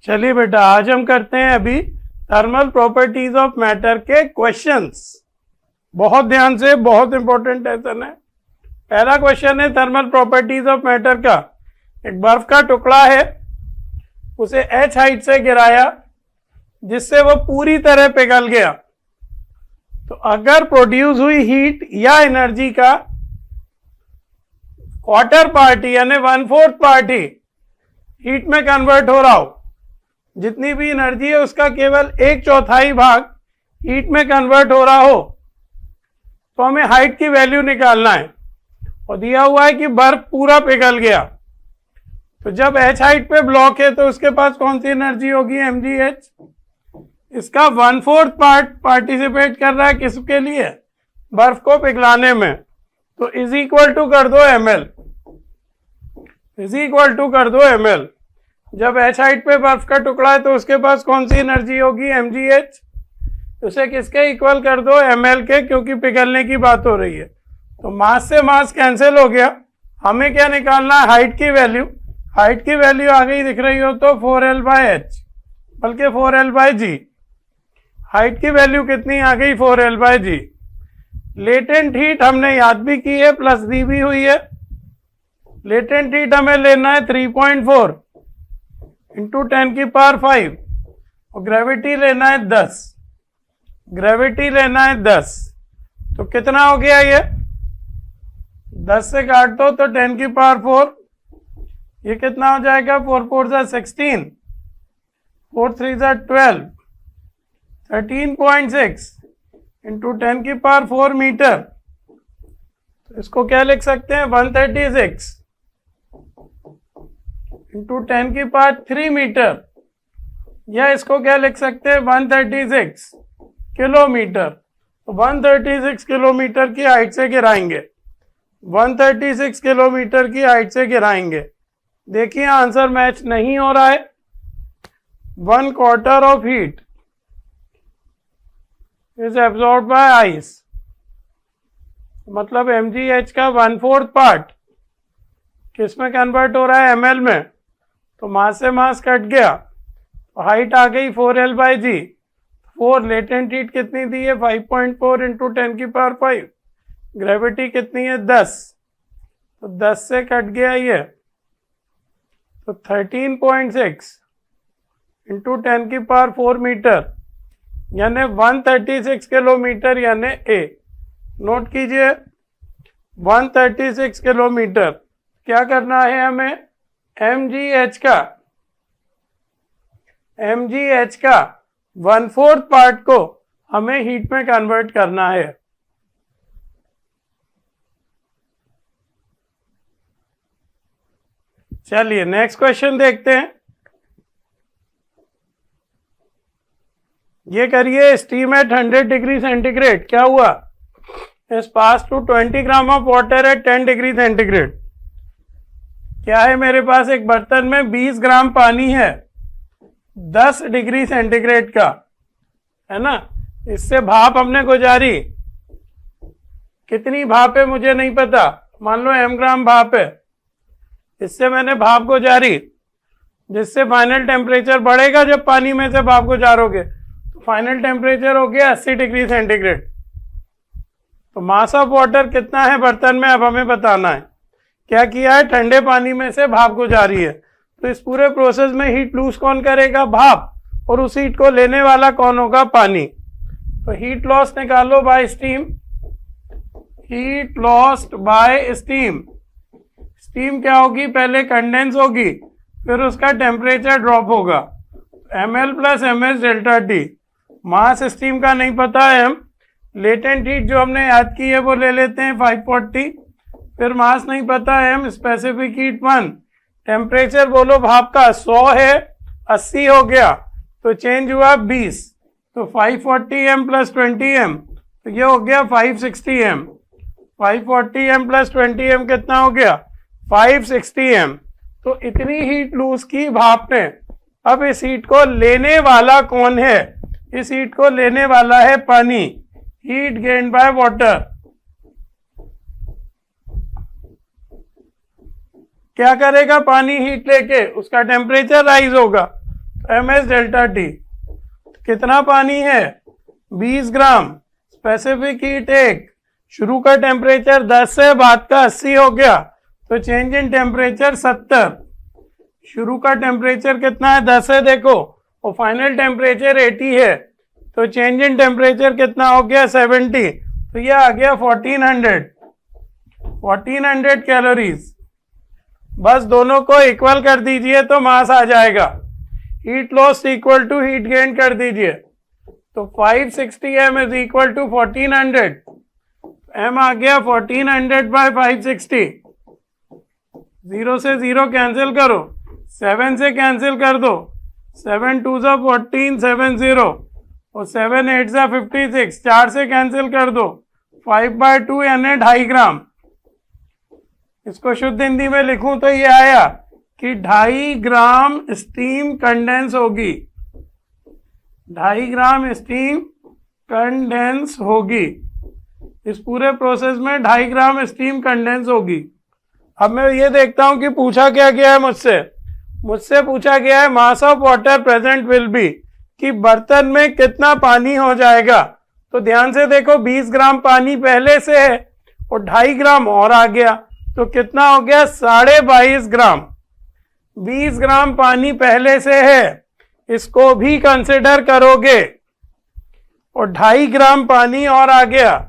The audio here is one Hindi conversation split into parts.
चलिए बेटा, आज हम करते हैं अभी थर्मल प्रॉपर्टीज ऑफ मैटर के क्वेश्चंस। बहुत ध्यान से, बहुत इंपॉर्टेंट लेसन है। पहला क्वेश्चन है थर्मल प्रॉपर्टीज ऑफ मैटर का। एक बर्फ का टुकड़ा है, उसे h हाइट से गिराया जिससे वो पूरी तरह पिघल गया। तो अगर प्रोड्यूस हुई हीट या एनर्जी का क्वार्टर पार्ट यानी 1/4 पार्ट ही हीट में कन्वर्ट हो रहा हो, जितनी भी एनर्जी है उसका केवल 1/4 भाग हीट में कन्वर्ट हो रहा हो, तो हमें हाइट की वैल्यू निकालना है। और दिया हुआ है कि बर्फ पूरा पिघल गया। तो जब h हाइट पे ब्लॉक है तो उसके पास कौन सी एनर्जी होगी? mgh। इसका 1/4 पार्ट पार्टिसिपेट कर रहा है किसके लिए? बर्फ को पिघलाने में। तो इज इक्वल टू कर दो ml, इज इक्वल टू कर दो ml। जब h हाइट पे बर्फ का टुकड़ा है तो उसके पास कौन सी एनर्जी होगी? mgh। उसे किसके इक्वल कर दो? ml के, क्योंकि पिघलने की बात हो रही है। तो मास से मास कैंसिल हो गया। हमें क्या निकालना है? हाइट की वैल्यू। हाइट की वैल्यू आ गई, दिख रही हो तो 4l/h, बल्कि 4l/g। हाइट की वैल्यू कितनी आ गई? 4l/g। लेटेंट हीट हमने याद भी की है, प्लस दी भी हुई है। लेटेंट हीट हमें लेना है 3.4 इंटू 10⁵ और ग्रेविटी लेना है 10। ग्रेविटी लेना है 10। तो कितना हो गया ये? 10 से काट दो तो 10⁴। ये कितना हो जाएगा? 4 4 16, 4 3 12, 13.6 इंटू 10⁴ मीटर। तो इसको क्या लिख सकते हैं? 136 इंटू 10⁵ मीटर, या इसको क्या लिख सकते हैं? 136 किलोमीटर। तो 136 किलोमीटर की हाइट से गिराएंगे, 136 किलोमीटर की हाइट से गिराएंगे। देखिए आंसर मैच नहीं हो रहा है। 1/4 of heat is absorb by ice, मतलब mgh का 1/4 पार्ट किस में कन्वर्ट हो रहा है? ml में। तो मास से मास कट गया, तो हाइट आ गई 4l/g। 4 लेटेंट हीट कितनी दी है? 5.4 इंटू 10⁵। ग्रेविटी कितनी है? 10। तो 10 से कट गया ये, तो 13.6 इंटू 10⁴ मीटर, यानी 136 किलोमीटर, यानी ए। नोट कीजिए 136 किलोमीटर। क्या करना है हमें? mgh का 1/4 पार्ट को हमें हीट में कन्वर्ट करना है। चलिए नेक्स्ट क्वेश्चन देखते हैं। ये करिए, स्टीम एट 100 डिग्री सेंटीग्रेड क्या हुआ? Is pass to 20 gram of water at 10 degree centigrade. क्या है मेरे पास? एक बर्तन में 20 ग्राम पानी है 10 डिग्री सेंटीग्रेड का, है ना। इससे भाप हमने गुजारी। कितनी भाप है मुझे नहीं पता, मान लो m ग्राम भाप है। इससे मैंने भाप गुजारी, जिससे फाइनल टेम्परेचर बढ़ेगा जब पानी में से भाप गुजारोगे। तो फाइनल टेम्परेचर हो गया 80 डिग्री सेंटीग्रेड। तो मास ऑफ वाटर कितना है बर्तन में, अब हमें बताना है। क्या किया है? ठंडे पानी में से भाप गुजारी है। तो इस पूरे प्रोसेस में हीट लूज कौन करेगा? भाप। और उस हीट को लेने वाला कौन होगा? पानी। तो हीट लॉस निकालो bye steam. Heat lost by steam. Steam क्या होगी? पहले कंडेंस होगी, फिर उसका टेम्परेचर ड्रॉप होगा। ml + ms ΔT। मास स्टीम का नहीं पता है, हम लेटेंट हीट जो हमने याद की है वो ले लेते हैं 540। फिर मास नहीं पता है, हम स्पेसिफिक हीट 1। टेम्परेचर बोलो भाप का 100 है, 80 हो गया, तो चेंज हुआ 20। तो 540m + 20m, तो ये हो गया 560m। 540m + 20m कितना हो गया? 560m। तो इतनी हीट लूज की भाप ने। अब इस हीट को लेने वाला कौन है? इस हीट को लेने वाला है पानी। Heat gained by water. क्या करेगा पानी हीट लेके? उसका टेम्परेचर राइज होगा। ms डेल्टा टी कितना पानी है 20 ग्राम, स्पेसिफिक हीट 1, शुरू का टेम्परेचर 10 है, बाद का 80 हो गया, तो चेंज इन टेम्परेचर 70। शुरू का टेम्परेचर कितना है 10 है देखो, और फाइनल टेम्परेचर 80 है, तो चेंज इन टेम्परेचर कितना हो गया 70, तो ये आ गया 1400 कैलोरीज। बस दोनों को इक्वल कर दीजिए तो मास आ जाएगा। Heat loss equal to heat gain कर दीजिए, तो 560 m is equal to 1400, m आ गया 1400 बाय 560। 0 से 0 कैंसिल करो, 7 से कैंसिल कर दो, 7 2 जा 14, 7 0, और 7 8 जा 56, 4 से कैंसिल कर दो, 5/2 यानी 2.5 ग्राम। इसको शुद्ध हिंदी में लिखूं तो ये आया कि 2.5 ग्राम स्टीम कंडेंस होगी, 2.5 ग्राम स्टीम कंडेंस होगी। इस पूरे प्रोसेस में 2.5 ग्राम स्टीम कंडेंस होगी। अब मैं ये देखता हूं कि पूछा क्या गया है मुझसे पूछा गया है mass of water present will be, कि बर्तन में कितना पानी हो जाएगा। तो ध्यान से देखो 20 ग्राम पानी पहले से है और 2.5 ग्राम और आ गया, तो कितना हो गया 22.5 ग्राम। 20 ग्राम पानी पहले से है, इसको भी कंसिडर करोगे, और 2.5 ग्राम पानी और आ गया,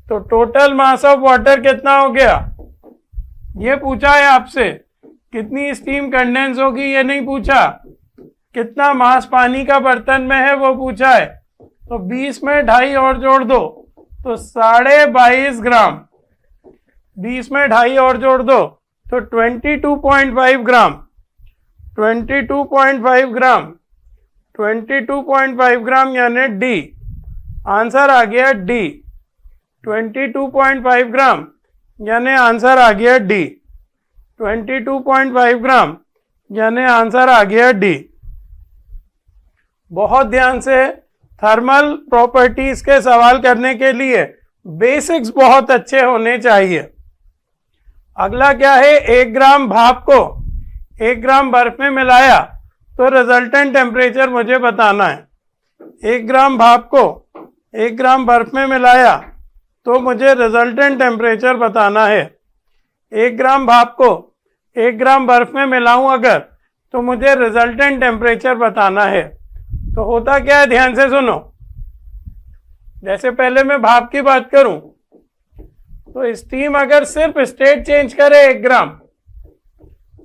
तो टोटल मास ऑफ वाटर कितना हो गया। ये पूछा है आपसे कितनी स्टीम कंडेंस होगी, ये नहीं पूछा। कितना मास पानी का बर्तन में है वो पूछा है, तो 20 में 2.5 और जोड़ दो तो 22.5 ग्राम, 20 में 2.5 और जोड़ दो तो 22.5 ग्राम, 22.5 ग्राम, 22.5 ग्राम यानी डी। आंसर आ गया डी, 22.5 ग्राम यानी आंसर आ गया डी, 22.5 ग्राम यानी आंसर आ गया डी। बहुत ध्यान से थर्मल प्रॉपर्टीज के सवाल करने के लिए बेसिक्स बहुत अच्छे होने चाहिए। अगला क्या है, 1 ग्राम भाप को 1 ग्राम बर्फ में मिलाया तो रिजल्टेंट टेम्परेचर मुझे बताना है। 1 ग्राम भाप को 1 ग्राम बर्फ में मिलाया तो मुझे रिजल्टेंट टेम्परेचर बताना है। 1 ग्राम भाप को 1 ग्राम बर्फ में मिलाऊं अगर, तो मुझे रिजल्टेंट टेम्परेचर बताना है। तो होता क्या है, ध्यान से सुनो। जैसे पहले मैं भाप की बात करूं, तो स्टीम अगर सिर्फ स्टेट चेंज करे 1 ग्राम,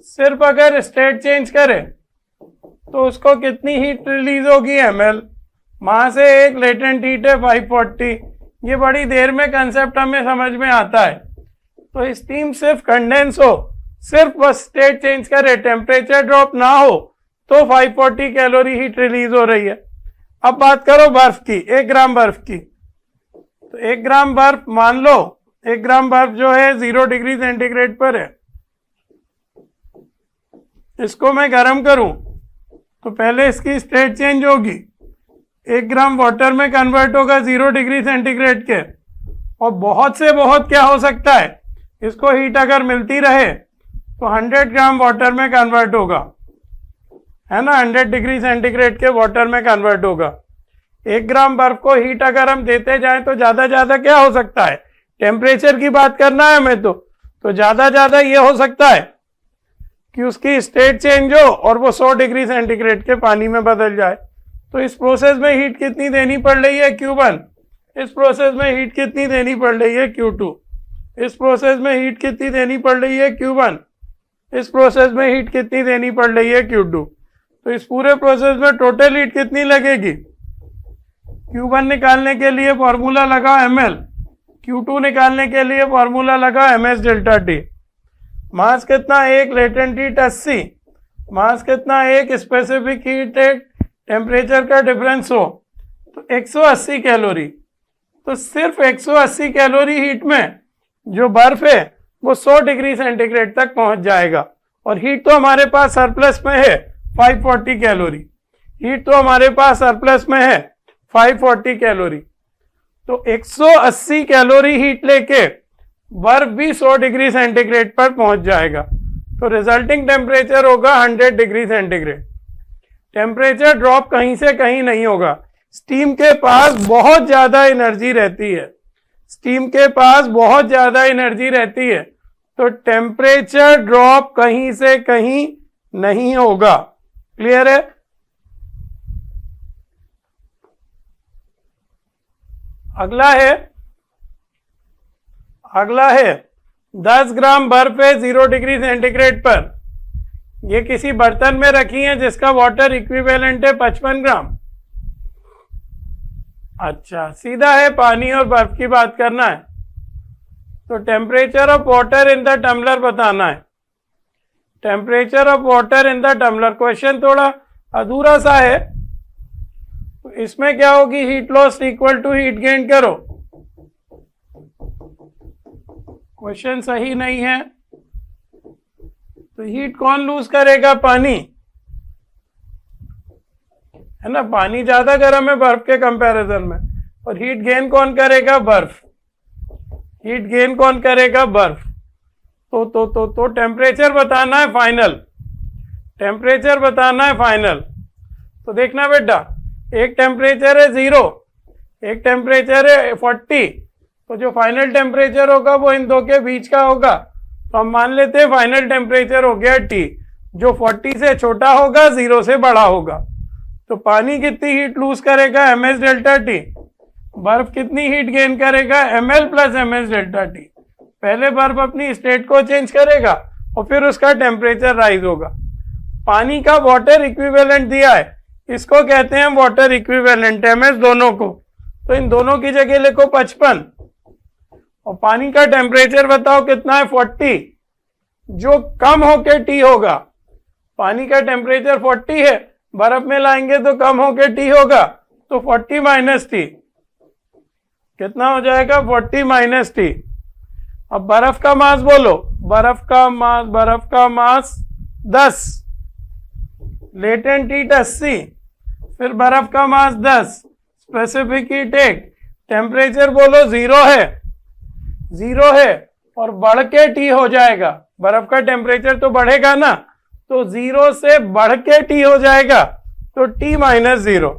सिर्फ अगर स्टेट चेंज करे तो उसको कितनी हीट रिलीज होगी ml। वहां से एक लेटेंट हीट है 540। ये बड़ी देर में कंसेप्ट हमें समझ में आता है। तो स्टीम सिर्फ कंडेंस हो, सिर्फ बस स्टेट चेंज करे, टेम्परेचर ड्रॉप ना हो, तो 540 कैलोरी हीट रिलीज हो रही है। अब बात करो बर्फ की, 1 ग्राम बर्फ की। तो 1 ग्राम बर्फ मान लो, 1 ग्राम बर्फ जो है 0 डिग्री सेंटीग्रेड पर है। इसको मैं गर्म करूं तो पहले इसकी स्टेट चेंज होगी, 1 ग्राम वाटर में कन्वर्ट होगा 0 डिग्री सेंटीग्रेड के, और बहुत से बहुत क्या हो सकता है, इसको हीट अगर मिलती रहे तो 100 ग्राम वाटर में कन्वर्ट होगा, है ना, 100 डिग्री सेंटीग्रेड के वाटर में कन्वर्ट होगा। 1 ग्राम बर्फ को हीट अगर हम देते जाएं तो ज्यादा क्या हो सकता है, टेम्परेचर की बात करना है हमें, तो ज्यादा ये हो सकता है कि उसकी स्टेट चेंज हो और वो 100 डिग्री सेंटीग्रेड के पानी में बदल जाए। तो इस प्रोसेस में हीट कितनी देनी पड़ रही है, Q1। इस प्रोसेस में हीट कितनी देनी पड़ रही है, Q2। इस प्रोसेस में हीट कितनी देनी पड़ रही है, Q1। इस प्रोसेस में हीट कितनी देनी पड़ रही है, Q2। तो इस पूरे प्रोसेस में टोटल हीट कितनी लगेगी, Q1 निकालने के लिए फॉर्मूला लगा ml, Q2 निकालने के लिए फॉर्मूला लगा ms डेल्टा टी। मास कितना, एक लेटेंट हीट 80, मास कितना, एक स्पेसिफिक हीट, एक टेम्परेचर का डिफरेंस हो, तो 180 कैलोरी। तो सिर्फ 180 कैलोरी हीट में जो बर्फ है वो 100 डिग्री सेंटीग्रेड तक पहुंच जाएगा। और हीट तो हमारे पास सरप्लस में है 540 कैलोरी, हीट तो हमारे पास सरप्लस में है 540 कैलोरी। तो 180 कैलोरी हीट लेके बर्फ भी 100 डिग्री सेंटीग्रेड पर पहुंच जाएगा। तो रिजल्टिंग टेम्परेचर होगा 100 डिग्री सेंटीग्रेड। टेम्परेचर ड्रॉप कहीं से कहीं नहीं होगा। स्टीम के पास बहुत ज्यादा एनर्जी रहती है, स्टीम के पास बहुत ज्यादा एनर्जी रहती है, तो टेम्परेचर ड्रॉप कहीं से कहीं नहीं होगा। क्लियर है? अगला है 10 ग्राम बर्फ है 0 डिग्री सेंटीग्रेड पर। ये किसी बर्तन में रखी है जिसका वाटर इक्विवेलेंट है 55 ग्राम। अच्छा, सीधा है पानी और बर्फ की बात करना है, तो temperature of water in the tumbler बताना है। Temperature of water in the tumbler, question थोड़ा अधूरा सा है, तो इसमें क्या होगी, heat loss equal to heat gain करो। क्वेश्चन सही नहीं है, तो हीट कौन लूज करेगा? पानी, है ना, पानी ज्यादा गर्म है बर्फ के कंपैरिजन में, और हीट गेन कौन करेगा? बर्फ। हीट गेन कौन करेगा? बर्फ। तो टेम्परेचर बताना है फाइनल, टेम्परेचर बताना है फाइनल। तो देखना बेटा, एक टेम्परेचर है 0, एक टेम्परेचर है 40, तो जो फाइनल टेम्परेचर होगा वो इन दो के बीच का होगा। तो हम मान लेते हैं फाइनल टेम्परेचर हो गया T, जो 40 से छोटा होगा 0 से बड़ा होगा। तो पानी कितनी हीट लूज करेगा? ms delta T। बर्फ कितनी हीट गेन करेगा? ml plus ms delta T। पहले बर्फ अपनी स्टेट को चेंज करेगा और फिर उसका टेम्परेचर राइज होगा। पानी का वाटर इक्विवेलेंट दिया है, इसको कहते हैं वाटर इक्विवेलेंट, ms दोनों को, तो इन दोनों की जगह लिखो 55, और पानी का टेम्परेचर बताओ कितना है? 40, जो कम होके T होगा। पानी का टेम्परेचर 40 है, बर्फ में लाएंगे तो कम होके T होगा, तो 40 माइनस T कितना हो जाएगा? 40 माइनस T। अब बर्फ का मास बोलो, बर्फ का मास 10, लेटेंट हीट 80, फिर बर्फ का मास 10, स्पेसिफिक हीट 1, टेम्परेचर बोलो 0 है और बढ़ के T हो जाएगा। बर्फ का टेम्परेचर तो बढ़ेगा ना, तो 0 से बढ़ के T हो जाएगा, तो T माइनस 0,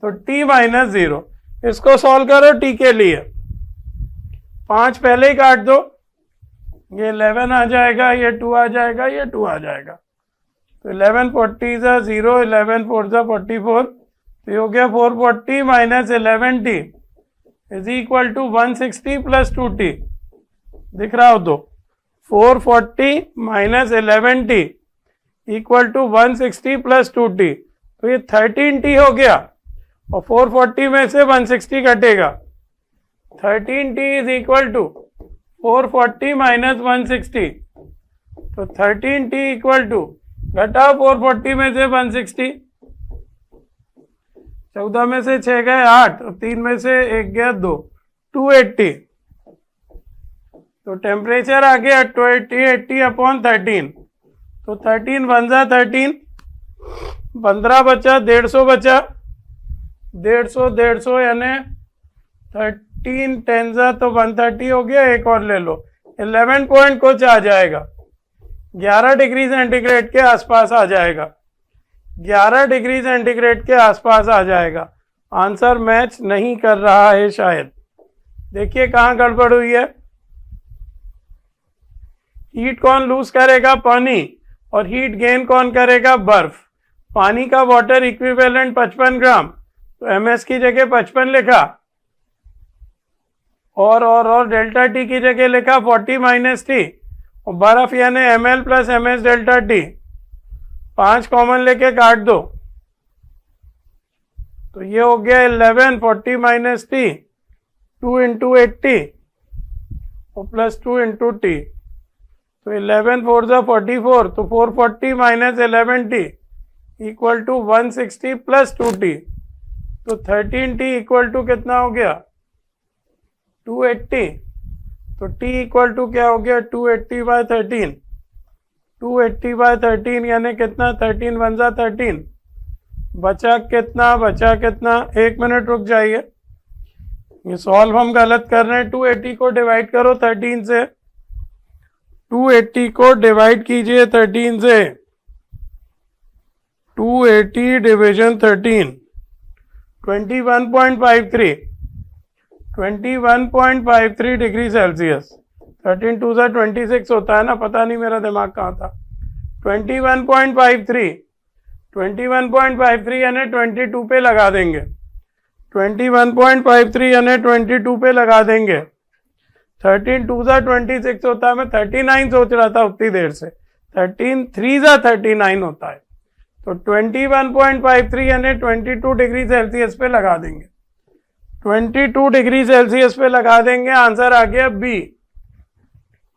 तो T माइनस 0। इसको सॉल्व करो T के लिए, 5 पहले ही काट दो, ये 11 आ जाएगा, ये 2 आ जाएगा, ये 2 आ जाएगा, तो 11 40 सा 0, 11 4 सा 44, तो ये हो गया 440 minus 11T is equal to 160 plus 2T। दिख रहा हो तो 440 minus 11T equal to 160 plus 2T, तो ये 13T हो गया, और 440 में से 160 घटेगा, 13T is equal to 440 minus 160, तो 13T इक्वल टू, घटाओ 440 में से 160, 14 में से 6 गए 8, और 3 में से 1 गया 2, 280। तो टेम्परेचर आ गया 280 अपॉन 13, तो 13 1 जा 13, 15 बचा, 150 बचा, 150 यानी 13 10 जा तो 130 हो गया, एक और ले लो, 11 पॉइंट कुछ आ जाएगा, 11 डिग्री सेंटीग्रेड के आसपास आ जाएगा, 11 डिग्री सेंटीग्रेड के आसपास आ जाएगा। आंसर मैच नहीं कर रहा है शायद। देखिए कहाँ गड़बड़ हुई है। हीट कौन लूज करेगा? पानी, और हीट गेन कौन करेगा? बर्फ। पानी का वाटर इक्विवेलेंट 55 ग्राम, तो ms की जगह 55 लिखा, और डेल्टा टी की जगह लिखा 40 माइनस टी, और बर्फ यानी ml plus ms delta T, 5 common लेके काट दो, तो ये हो गया 11 40 माइनस टी, 2 इंटू 80 और प्लस 2 इंटू टी, तो 11 4 जा 44, तो 440 minus 11T equal to 160 plus 2T, तो 13T इक्वल टू कितना हो गया? 280। तो T इक्वल टू क्या हो गया? 280 बाय 13, 280 बाय 13 यानी कितना? 13 1 जा 13, बचा कितना? बचा कितना? 1 मिनट रुक जाइए, ये सॉल्व हम गलत कर रहे हैं। 280 को डिवाइड करो 13 से, 280 को डिवाइड कीजिए 13 से, 280 डिविजन 13, 21.53, 21.53 डिग्री सेल्सियस। 13 2 सा 26 होता है ना, पता नहीं मेरा दिमाग कहाँ था। 21.53, 21.53 यानी 22 पे लगा देंगे। 21.53 यानी 22 पे लगा देंगे। 13 2 सा 26 होता है, मैं 39 सोच रहा था उतनी देर से। 13 3 सा 39 होता है, तो 21.53 यानी 22 डिग्री सेल्सियस पे लगा देंगे। 22 डिग्री सेल्सियस पे लगा देंगे। आंसर आ गया बी,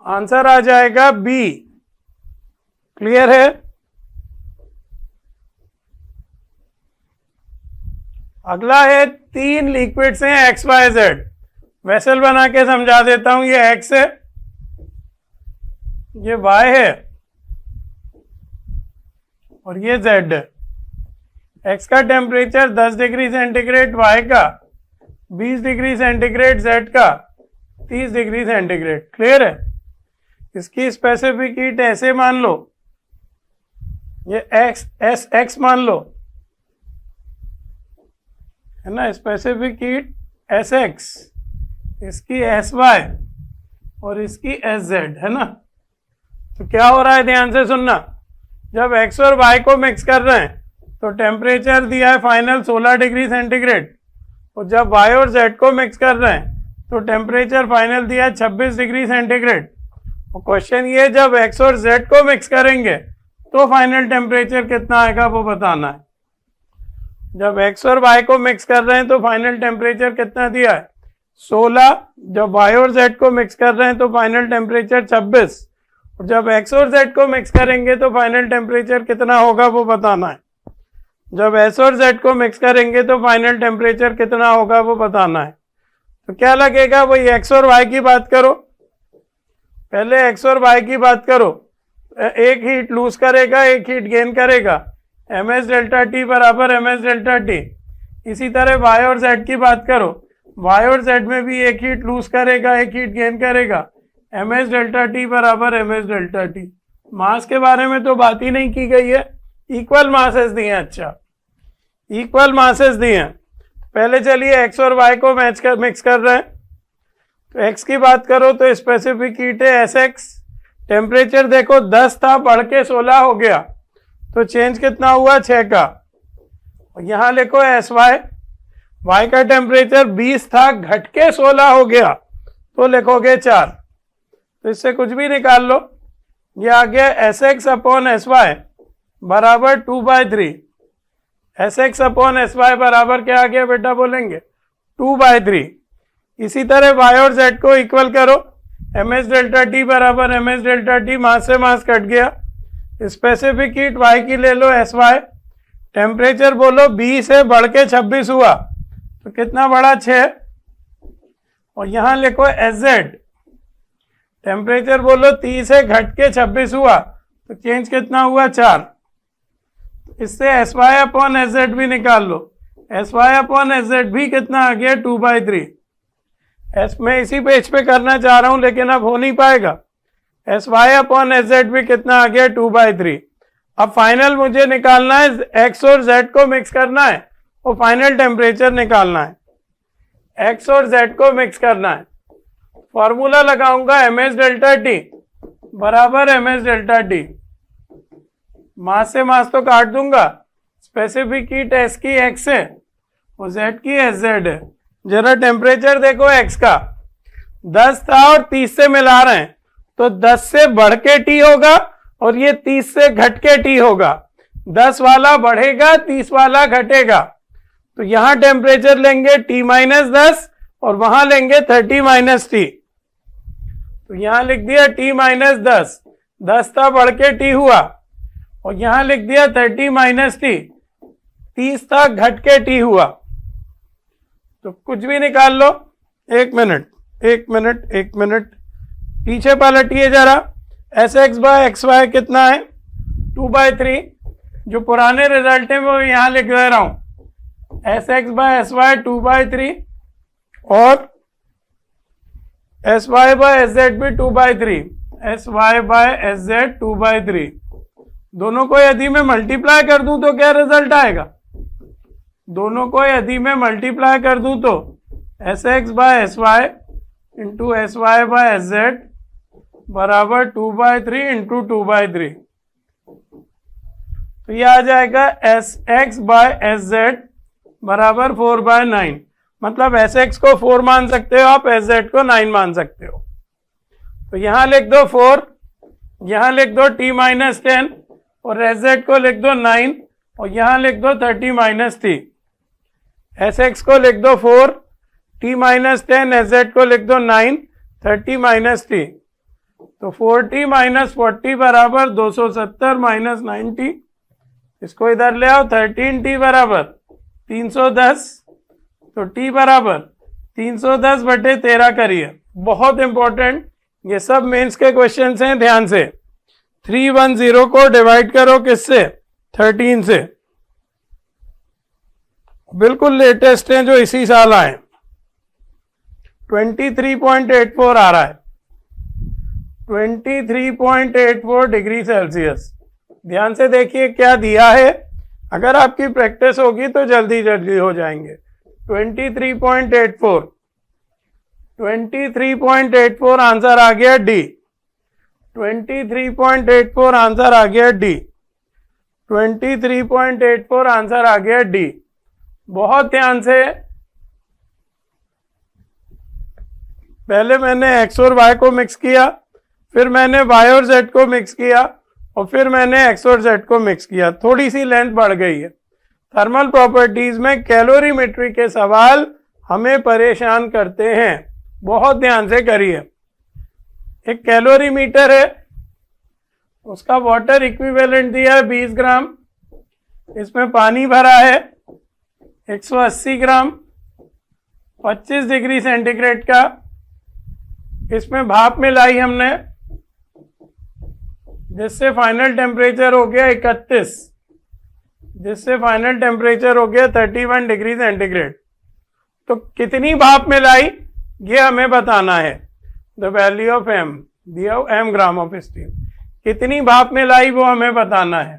आंसर आ जाएगा बी। क्लियर है? अगला है 3 लिक्विड्स हैं एक्स वाई जेड। वेसल बना के समझा देता हूं। ये एक्स है, ये वाई है और ये जेड है। एक्स का टेम्परेचर 10 डिग्री सेंटीग्रेड, वाई का 20 डिग्री सेंटीग्रेड, जेड का 30 डिग्री सेंटीग्रेड। क्लियर है? इसकी स्पेसिफिक हीट ऐसे मान लो, ये एक्स एस एक्स मान लो, है ना, स्पेसिफिक हीट एस एक्स, इसकी एस वाई और इसकी एस जेड, है ना। तो क्या हो रहा है, ध्यान से सुनना। जब एक्स और वाई को मिक्स कर रहे हैं तो टेम्परेचर दिया है फाइनल 16 डिग्री सेंटीग्रेड, और जब वाई और जेड को मिक्स कर रहे हैं तो टेम्परेचर फाइनल दिया है 26 डिग्री सेंटीग्रेड। और क्वेश्चन ये, जब एक्स और जेड को मिक्स करेंगे तो फाइनल टेम्परेचर कितना आएगा वो बताना है। जब एक्स और वाई को मिक्स कर रहे हैं तो फाइनल टेम्परेचर कितना दिया है 16, जब वाई और जेड को मिक्स कर रहे हैं तो फाइनल टेम्परेचर 26, और जब एक्स और जेड को मिक्स करेंगे तो फाइनल टेम्परेचर कितना होगा वो बताना है। जब एस और जेड को मिक्स करेंगे तो फाइनल टेम्परेचर कितना होगा वो बताना है। तो क्या लगेगा, वही एक्स और वाई की बात करो, पहले एक्स और वाई की बात करो। एक हीट लूज करेगा, एक हीट गेन करेगा, एम एस डेल्टा टी बराबर एम एस डेल्टा टी। इसी तरह वाई और जेड की बात करो, वाई और जेड में भी एक हीट लूज करेगा, एक हीट गेन करेगा, एम एस डेल्टा टी बराबर एम एस डेल्टा टी। मास के बारे में तो बात ही नहीं की गई है, इक्वल मासेस दिए हैं। अच्छा, इक्वल मासेस दिए हैं। पहले चलिए एक्स और वाई को मिक्स कर रहे हैं। तो एक्स की बात करो तो स्पेसिफिक हीट है एस एक्स। टेम्परेचर देखो 10 था, बढ़ के 16 हो गया, तो चेंज कितना हुआ 6 का। और यहाँ लिखो एस वाई, वाई का टेम्परेचर 20 था, घट के 16 हो गया, तो लिखोगे 4। तो इससे कुछ भी निकाल लो। ये आ गया S X upon S Y बराबर 2/3। S X upon S Y बराबर क्या आ गया बेटा, बोलेंगे 2/3। इसी तरह वाई और जेड को इक्वल करो, एम एस डेल्टा टी बराबर एम एस डेल्टा टी, मास से मास कट गया। स्पेसिफिक हीट वाई की ले लो एस वाई, टेम्परेचर बोलो 20 है, बढ़ के 26 हुआ, तो कितना बढ़ा 6। और यहाँ लिखो एस जेड, टेम्परेचर बोलो 30 है, घट के 26 हुआ, तो चेंज कितना हुआ 4। इससे S Y upon S Z भी निकाल लो। S Y upon S Z भी कितना आ गया 2/3। मैं इसी पेज पे करना चाह रहा हूं लेकिन अब हो नहीं पाएगा। S Y upon S Z भी कितना आ गया 2/3। अब फाइनल मुझे निकालना है, एक्स और जेड को मिक्स करना है और फाइनल टेम्परेचर निकालना है। एक्स और जेड को मिक्स करना है, फॉर्मूला लगाऊंगा एम एस डेल्टा टी बराबर एम एस डेल्टा टी। मास से मास तो काट दूंगा, स्पेसिफिक हीट एस की एक्स है और जेड की एस जेड है। जरा टेम्परेचर देखो एक्स का 10 था और 30 से मिला रहे हैं, तो 10 से बढ़ के टी होगा और ये 30 से घट के टी होगा। 10 वाला बढ़ेगा, 30 वाला घटेगा। तो यहां टेम्परेचर लेंगे T-10 और वहां लेंगे 30 - T। तो यहां लिख दिया T-10, 10 था बढ़ के टी हुआ, और यहां लिख दिया 30 - T, 30 था घट के टी हुआ। तो कुछ भी निकाल लो। एक मिनट पीछे पलटिए जरा। S X by X Y कितना है 2/3। जो पुराने रिजल्ट है वो यहां लिख दे रहा हूं, S X by S Y 2/3 और S Y by S Z भी 2/3। S Y by S Z 2/3। दोनों को यदि मैं मल्टीप्लाई कर दूं तो क्या रिजल्ट आएगा? दोनों को यदि मैं मल्टीप्लाई कर दूं तो S X by S Y into S Y by S Z बराबर 2/3 इंटू 2/3। तो ये आ जाएगा S X by S Z बराबर 4/9। मतलब एस एक्स को 4 मान सकते हो आप, एस जेड को 9 मान सकते हो। तो यहां लिख दो 4, यहां लिख दो t-10 और एस जेड को लिख दो 9 और यहां लिख दो 30-3। एस एक्स को लिख दो 4, t-10, एस जेड को लिख दो 9, 30-3। तो 4t-40 बराबर 270 - 90। इसको इधर ले आओ, 13t बराबर 310। तो t बराबर 310/13 करिए। बहुत इंपॉर्टेंट, ये सब मेंस के क्वेश्चंस हैं, ध्यान से। 310 को डिवाइड करो किससे? 13 से। बिल्कुल लेटेस्ट हैं जो इसी साल आए। 23.84 आ रहा है, 23.84 डिग्री सेल्सियस। ध्यान से देखिए क्या दिया है, अगर आपकी प्रैक्टिस होगी तो जल्दी जल्दी हो जाएंगे। 23.84, 23.84 आंसर आ गया डी। 23.84 आंसर आ गया डी। 23.84 आंसर आ गया डी। बहुत ध्यान से, पहले मैंने एक्स और वाई को मिक्स किया, फिर मैंने वाई और जेड को मिक्स किया और फिर मैंने एक्स और जेड को मिक्स किया। थोड़ी सी लेंथ बढ़ गई है। थर्मल प्रॉपर्टीज में कैलोरीमेट्री के सवाल हमें परेशान करते हैं, बहुत ध्यान से करिए। एक कैलोरीमीटर है, उसका वाटर इक्विवेलेंट दिया है 20 ग्राम, इसमें पानी भरा है 180 ग्राम, 25 डिग्री सेंटीग्रेड का। इसमें भाप मिलाई हमने, जिससे फाइनल टेम्परेचर हो गया 31, जिससे फाइनल टेम्परेचर हो गया 31 डिग्री सेंटीग्रेड। तो कितनी भाप मिलाई ये हमें बताना है। द वैल्यू ऑफ एम दिया, एम ग्राम ऑफ स्टीम, कितनी भाप मिलाई वो हमें बताना है।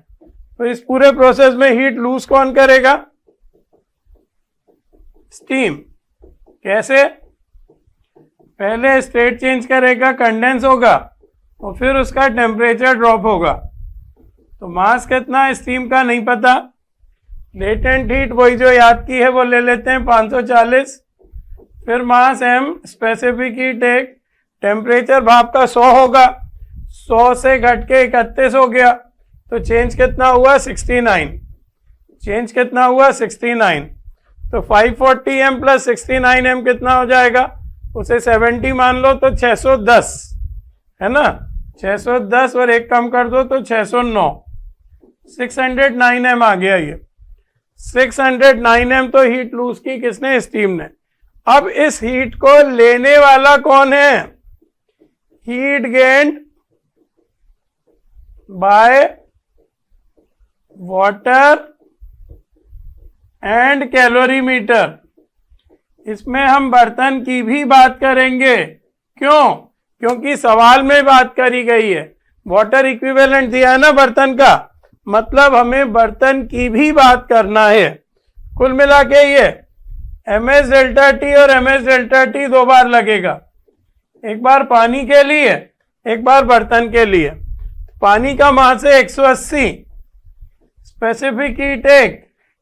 तो इस पूरे प्रोसेस में हीट लूज कौन करेगा? स्टीम। कैसे? पहले स्टेट चेंज करेगा, कंडेंस होगा और फिर उसका टेम्परेचर ड्रॉप होगा। तो मास कितना है स्टीम का नहीं पता, लेटेंट हीट वही जो याद की है वो ले लेते हैं 540, फिर मास एम, स्पेसिफिक हीट एक, टेम्परेचर भाप का 100 होगा, 100 से घट के 31 हो गया। तो चेंज कितना हुआ? 69। चेंज कितना हुआ? 69। तो 540 एम प्लस 69 एम कितना हो जाएगा? उसे 70 मान लो तो 610 है ना, 610 और एक कम कर दो तो 609, 609 एम आ गया। ये 609 एम तो हीट लूज की किसने? स्टीम ने। अब इस हीट को लेने वाला कौन है? Heat gained by water and calorimeter. इसमें हम बर्तन की भी बात करेंगे। क्यों? क्योंकि सवाल में बात करी गई है, वाटर इक्विवेलेंट दिया है ना बर्तन का, मतलब हमें बर्तन की भी बात करना है। कुल मिला के ये ms डेल्टा टी और ms डेल्टा टी 2 बार लगेगा, एक बार पानी के लिए, एक बार बर्तन के लिए। पानी का मास है 180, स्पेसिफिक हीट एक,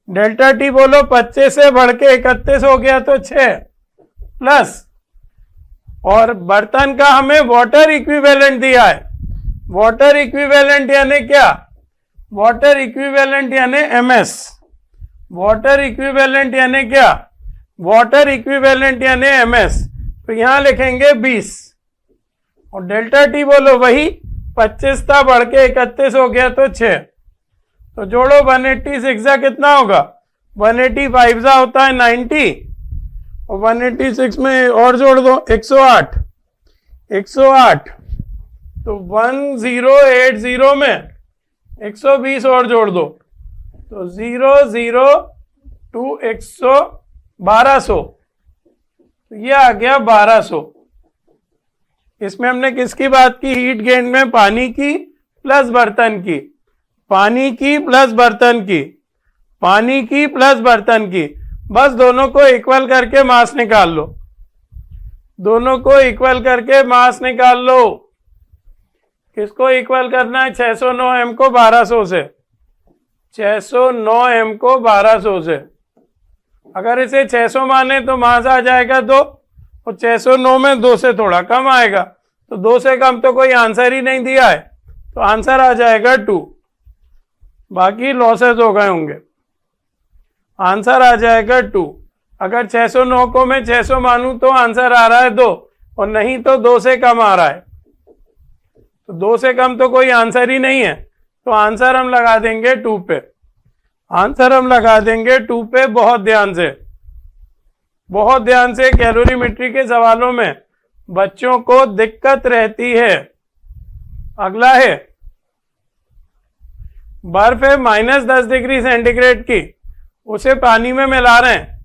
डेल्टा टी बोलो 25 से बढ़ के 31 हो गया तो 6 प्लस, और बर्तन का हमें वाटर इक्विवेलेंट दिया है। वाटर इक्विवेलेंट यानी क्या? वाटर इक्विवेलेंट यानी ms। वाटर इक्विवेलेंट यानी क्या? वाटर इक्विवेलेंट यानी ms। तो यहां लिखेंगे 20 और डेल्टा टी बोलो वही 25 था, बढ़ के 31 हो गया तो 6। तो जोड़ो 186 जा कितना होगा? 185 जा होता है 90 और 186 में और जोड़ दो 108, 108। तो 1080 में 120 और जोड़ दो तो 002 1200, तो ये आ गया 1200। इसमें हमने किसकी बात की? हीट गेन में पानी की प्लस बर्तन की। पानी की प्लस बर्तन की, पानी की प्लस बर्तन की, बस दोनों को इक्वल करके मास निकाल लो, दोनों को इक्वल करके मास निकाल लो। किसको इक्वल करना है? 609 m को 1200 से, 609 m को 1200 से। अगर इसे 600 माने तो मास आ जाएगा 2, और 609 में 2 से थोड़ा कम आएगा, तो 2 से कम तो कोई आंसर ही नहीं दिया है, तो आंसर आ जाएगा 2। बाकी लॉसेस हो गए होंगे, आंसर आ जाएगा 2। अगर 609 को मैं 600 मानूं तो आंसर आ रहा है 2, और नहीं तो 2 से कम आ रहा है, तो 2 से कम तो कोई आंसर ही नहीं है, तो आंसर हम लगा देंगे 2 पे, आंसर हम लगा देंगे 2 पे। बहुत ध्यान से, बहुत ध्यान से, कैलोरीमेट्री के सवालों में बच्चों को दिक्कत रहती है। अगला है बर्फ है -10 डिग्री सेंटीग्रेड की, उसे पानी में मिला रहे हैं,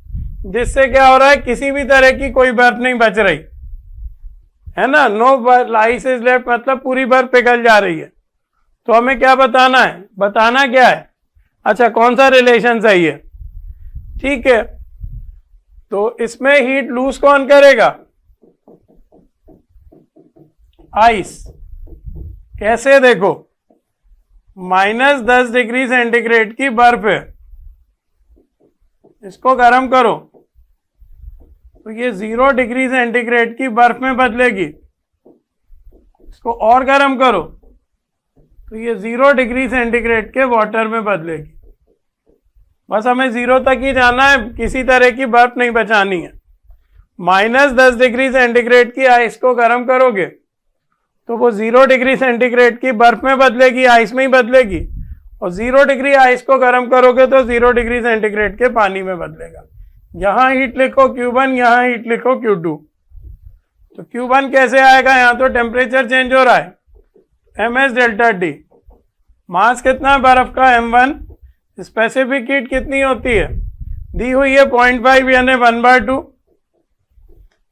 जिससे क्या हो रहा है? किसी भी तरह की कोई बर्फ नहीं बच रही है ना, नो आइस इज लेफ्ट, मतलब पूरी बर्फ पिघल जा रही है। तो हमें क्या बताना है? बताना क्या है? अच्छा, कौन सा रिलेशन सही है? ठीक है, तो इसमें हीट लूज कौन करेगा? आइस। कैसे? देखो, -10 डिग्री सेंटीग्रेड की बर्फ है, इसको गर्म करो तो ये 0 डिग्री सेंटीग्रेड की बर्फ में बदलेगी। इसको और गर्म करो तो ये 0 डिग्री सेंटीग्रेड के वाटर में बदलेगी। बस हमें 0 तक ही जाना है, किसी तरह की बर्फ नहीं बचानी है। -10 डिग्री सेंटीग्रेड की आइस को गर्म करोगे तो वो 0 डिग्री सेंटीग्रेड की बर्फ में बदलेगी, आइस में ही बदलेगी, और 0 डिग्री आइस को गर्म करोगे तो 0 डिग्री सेंटीग्रेड के पानी में बदलेगा। यहां हीट लिखो Q1, यहां हीट लिखो Q2। तो Q1 कैसे आएगा? यहां तो टेम्परेचर चेंज हो रहा है, ms डेल्टा टी। मास कितना है बर्फ का? m1। स्पेसिफिक हीट कितनी होती है? दी हुई है 0.5 यानी 1/2,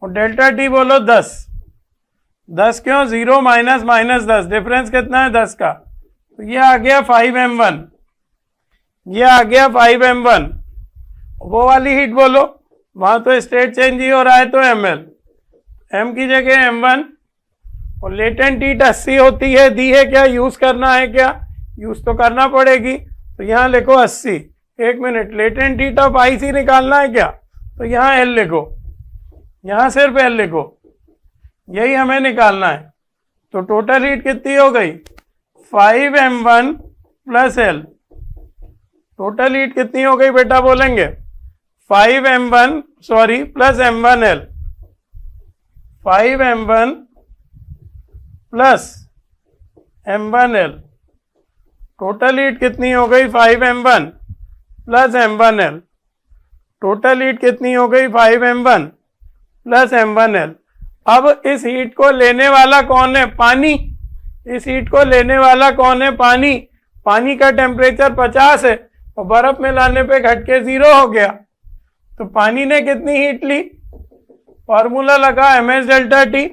और डेल्टा टी बोलो 10। 10 क्यों? 0 -10, डिफरेंस कितना है? 10 का। तो ये आ गया 5m1, ये आ गया 5m1। वो वाली हीट बोलो, वहां तो स्टेट चेंज ही हो रहा है, तो ml, m की जगह m1, और लेटेंट हीट 80 होती है, दी है क्या? यूज करना है क्या? यूज तो करना पड़ेगी, तो यहाँ लिखो 80। 1 minute, latent heat of ice ही निकालना है क्या? तो यहाँ L लिखो, यहाँ सिर्फ L लिखो, यही हमें निकालना है। तो टोटल हीट कितनी हो गई? 5m1 plus L। Total heat कितनी हो गई बेटा? बोलेंगे 5m1 sorry plus m1L, 5m1 plus m1L। Total heat कितनी हो गई? 5m1 plus m1L। Total heat कितनी हो गई? 5m1 plus m1L। अब इस हीट को लेने वाला कौन है? पानी। इस हीट को लेने वाला कौन है? पानी। पानी का टेम्परेचर 50 है और बर्फ में लाने पे घट के 0 हो गया, तो पानी ने कितनी हीट ली? फॉर्मूला लगा ms डेल्टा टी।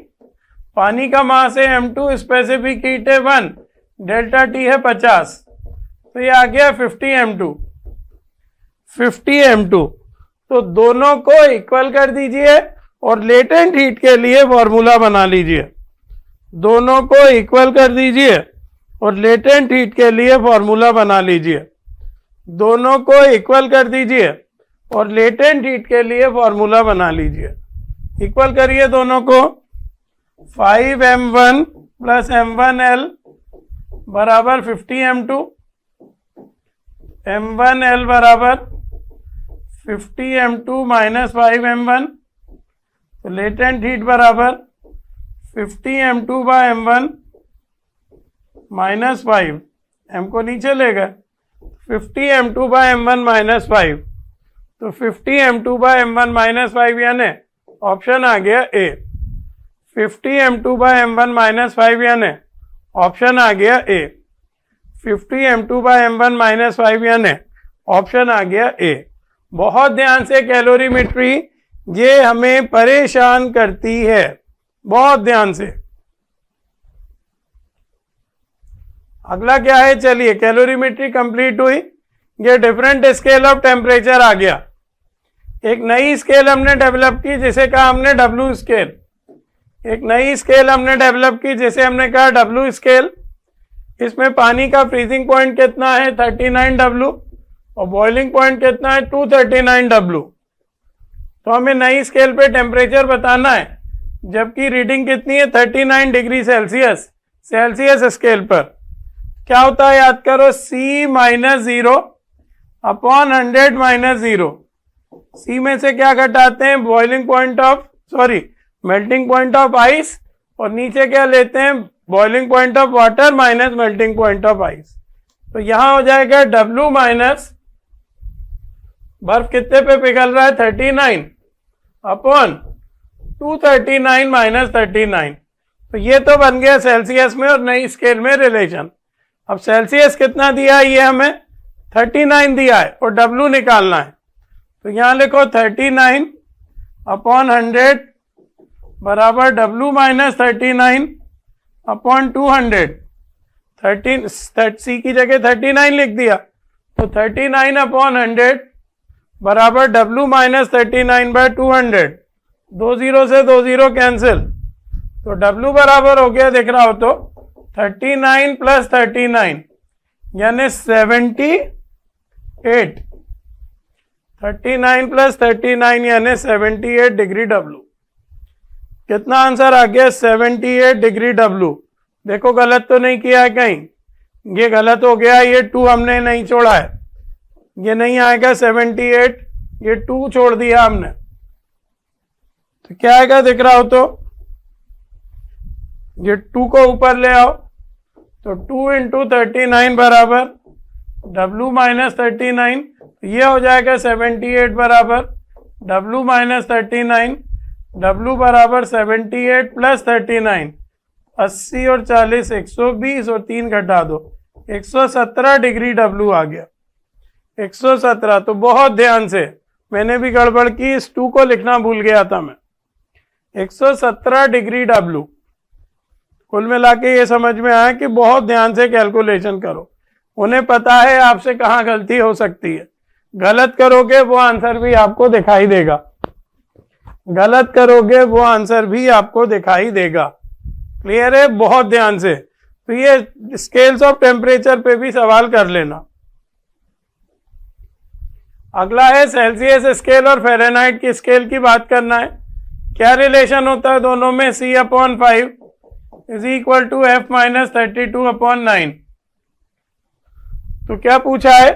पानी का मास है m2, स्पेसिफिक हीट है 1, डेल्टा टी है 50, तो ये आ गया 50m2, 50m2। तो दोनों को इक्वल कर दीजिए और लेटेंट हीट के लिए फॉर्मूला बना लीजिए। दोनों को इक्वल कर दीजिए और लेटेंट हीट के लिए फॉर्मूला बना लीजिए। दोनों को इक्वल कर दीजिए और लेटेंट हीट के लिए फॉर्मूला बना लीजिए। इक्वल करिए दोनों को। 5m1 प्लस m1L बराबर 50m2, m1L बराबर 50m2 माइनस 5m1, तो लेटेंट हीट बराबर 50m2 bye m1 minus 5, m को नीचे ले गए, 50m2 बाय m1 माइनस 5, तो 50m2 बाय m1 माइनस 5 यानी ऑप्शन आ गया ए। 50m2 बाय m1 माइनस 5 यानी ऑप्शन आ गया ए। 50m2 बाय m1 माइनस 5 यानी ऑप्शन आ गया ए। बहुत ध्यान से कैलोरीमेट्री ये हमें परेशान करती है, बहुत ध्यान से। अगला क्या है, चलिए कैलोरीमेट्री कंप्लीट हुई, ये डिफरेंट स्केल ऑफ टेम्परेचर आ गया। एक नई स्केल हमने डेवलप की जिसे कहा हमने डब्ल्यू स्केल। एक नई स्केल हमने डेवलप की जिसे हमने कहा डब्ल्यू स्केल। इसमें पानी का फ्रीजिंग पॉइंट कितना है 39 डब्ल्यू और बॉइलिंग पॉइंट कितना है 239 डब्ल्यू। तो हमें नई स्केल पे टेम्परेचर बताना है, जबकि रीडिंग कितनी है 39 डिग्री सेल्सियस, सेल्सियस स्केल पर। क्या होता है याद करो, C माइनस 0 अपॉन 100 माइनस 0। सी में से क्या घटाते हैं, boiling point of melting point of ice, और नीचे क्या लेते हैं, boiling point of water minus melting point of ice. तो यहां हो जाएगा W माइनस बर्फ कितने पे पिघल रहा है 39 अपॉन 239 माइनस 39। तो ये तो बन गया सेल्सियस में और नई स्केल में रिलेशन। अब सेल्सियस कितना दिया है, ये हमें 39 दिया है और W निकालना है। तो यहां लिखो 39 अपॉन 100 बराबर W माइनस 39 अपॉन 200। 13 की जगह 39 लिख दिया, तो 39 अपॉन 100 बराबर W माइनस 39 बाय 200। 2 जीरो से 2 जीरो कैंसिल, तो W बराबर हो गया, दिख रहा हो तो 39 प्लस 39 यानी 78। 39 प्लस 39 यानी 78 डिग्री W। कितना आंसर आ गया 78 डिग्री W। देखो गलत तो नहीं किया है कहीं, ये गलत हो गया, ये 2 हमने नहीं छोड़ा है, ये नहीं आएगा 78, ये 2 छोड़ दिया हमने। तो क्या आएगा दिख रहा हो तो, ये 2 को ऊपर ले आओ, तो 2 इंटू 39 बराबर W माइनस 39, ये हो जाएगा 78 बराबर W माइनस 39। W बराबर 78 प्लस 39, 80 और 40 120 और 3 घटा दो 117 डिग्री W आ गया। 117। तो बहुत ध्यान से, मैंने भी गड़बड़ की, इस 2 को लिखना भूल गया था मैं। 117 डिग्री W। कुल मिला के ये समझ में आया कि बहुत ध्यान से कैलकुलेशन करो, उन्हें पता है आपसे कहाँ गलती हो सकती है। गलत करोगे वो आंसर भी आपको दिखाई देगा, गलत करोगे वो आंसर भी आपको दिखाई देगा। क्लियर है, बहुत ध्यान से। तो ये स्केल्स ऑफ टेम्परेचर पे भी सवाल कर लेना। अगला है सेल्सियस स्केल और फ़ारेनहाइट की स्केल की बात करना है। क्या रिलेशन होता है दोनों में, C upon 5 is equal to F minus 32 upon 9। तो क्या पूछा है,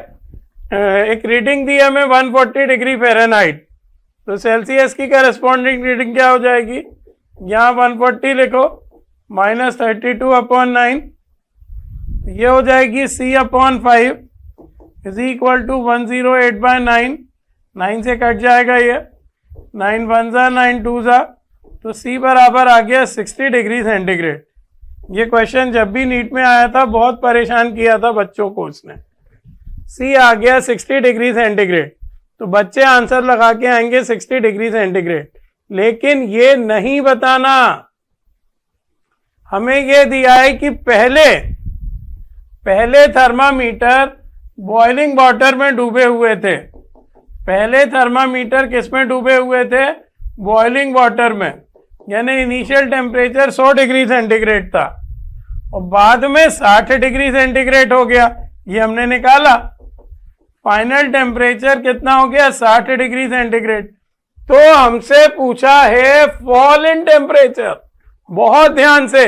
एक रीडिंग दी है हमें 140 डिग्री फ़ारेनहाइट, तो सेल्सियस की करस्पॉन्डिंग रीडिंग क्या हो जाएगी, यहाँ 140 लिखो माइनस 32 अपॉन 9, ये हो जाएगी C upon 5 is equal to 108 by 9। 9 से कट जाएगा ये, 9 1 जा 9 2 जा, तो C बराबर आ गया 60 डिग्री सेंटीग्रेड। ये क्वेश्चन जब भी नीट में आया था बहुत परेशान किया था बच्चों को उसने। C आ गया 60 डिग्री सेंटीग्रेड, तो बच्चे आंसर लगा के आएंगे 60 डिग्री सेंटीग्रेड। लेकिन ये नहीं बताना, हमें ये दिया है कि पहले थर्मामीटर बॉइलिंग वाटर में डूबे हुए थे। पहले थर्मामीटर किस में डूबे हुए थे, बॉइलिंग वाटर में, यानी इनिशियल टेम्परेचर 100 डिग्री सेंटीग्रेड था और बाद में 60 डिग्री सेंटीग्रेड हो गया, ये हमने निकाला। फाइनल टेम्परेचर कितना हो गया 60 डिग्री सेंटीग्रेड। तो हमसे पूछा है फॉल इन टेम्परेचर, बहुत ध्यान से,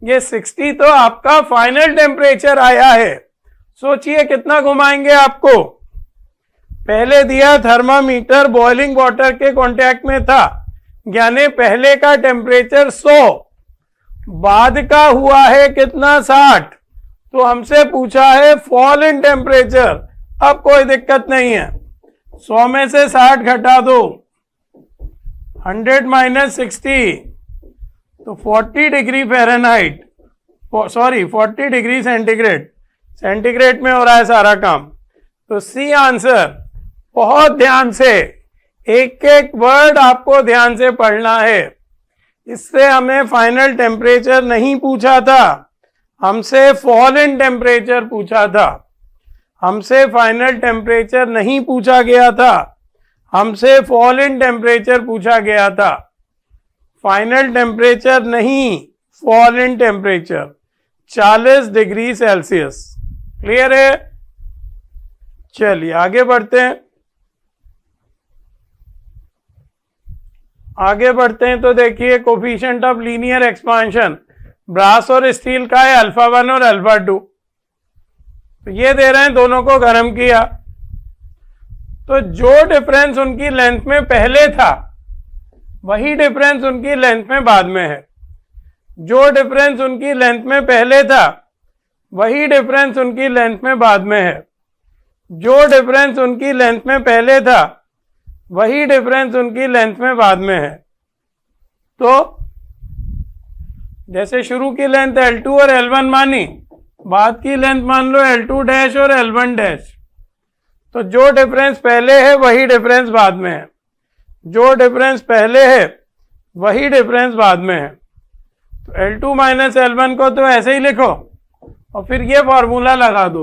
ये 60 तो आपका फाइनल टेम्परेचर आया है। सोचिए कितना घुमाएंगे आपको। पहले दिया थर्मामीटर बॉइलिंग वाटर के कांटेक्ट में था, यानी पहले का टेम्परेचर 100, बाद का हुआ है कितना 60। तो हमसे पूछा है फॉल इन टेम्परेचर। अब कोई दिक्कत नहीं है, 100 में से 60 घटा दो, 100 माइनस 60, तो 40 degree Fahrenheit, sorry 40 degree centigrade, centigrade में हो रहा है सारा काम। तो सी आंसर। बहुत ध्यान से, एक एक वर्ड आपको ध्यान से पढ़ना है। इससे हमें फाइनल टेम्परेचर नहीं पूछा था, हमसे फॉल इन टेम्परेचर पूछा था, हमसे फाइनल टेम्परेचर नहीं पूछा गया था, हमसे फॉल इन टेम्परेचर पूछा गया था, फाइनल टेम्परेचर नहीं, fall in temperature 40 degree Celsius. Clear है? चलिए आगे बढ़ते हैं। आगे बढ़ते हैं तो देखिए coefficient of linear expansion brass और स्टील का है अल्फा 1 और अल्फा 2। तो ये दे रहे हैं, दोनों को गर्म किया, तो जो डिफरेंस उनकी लेंथ में पहले था वही डिफरेंस उनकी लेंथ में बाद में है। जो डिफरेंस उनकी लेंथ में पहले था वही डिफरेंस उनकी लेंथ में बाद में है। जो डिफरेंस उनकी लेंथ में पहले था वही डिफरेंस उनकी लेंथ में बाद में है। तो जैसे शुरू की लेंथ L2 और L1 मानी, बाद की लेंथ मान लो L2 डैश और L1 डैश। तो जो डिफरेंस पहले है वही डिफरेंस बाद में है, जो डिफरेंस पहले है वही डिफरेंस बाद में है। तो L2 माइनस L1 को तो ऐसे ही लिखो और फिर ये फॉर्मूला लगा दो,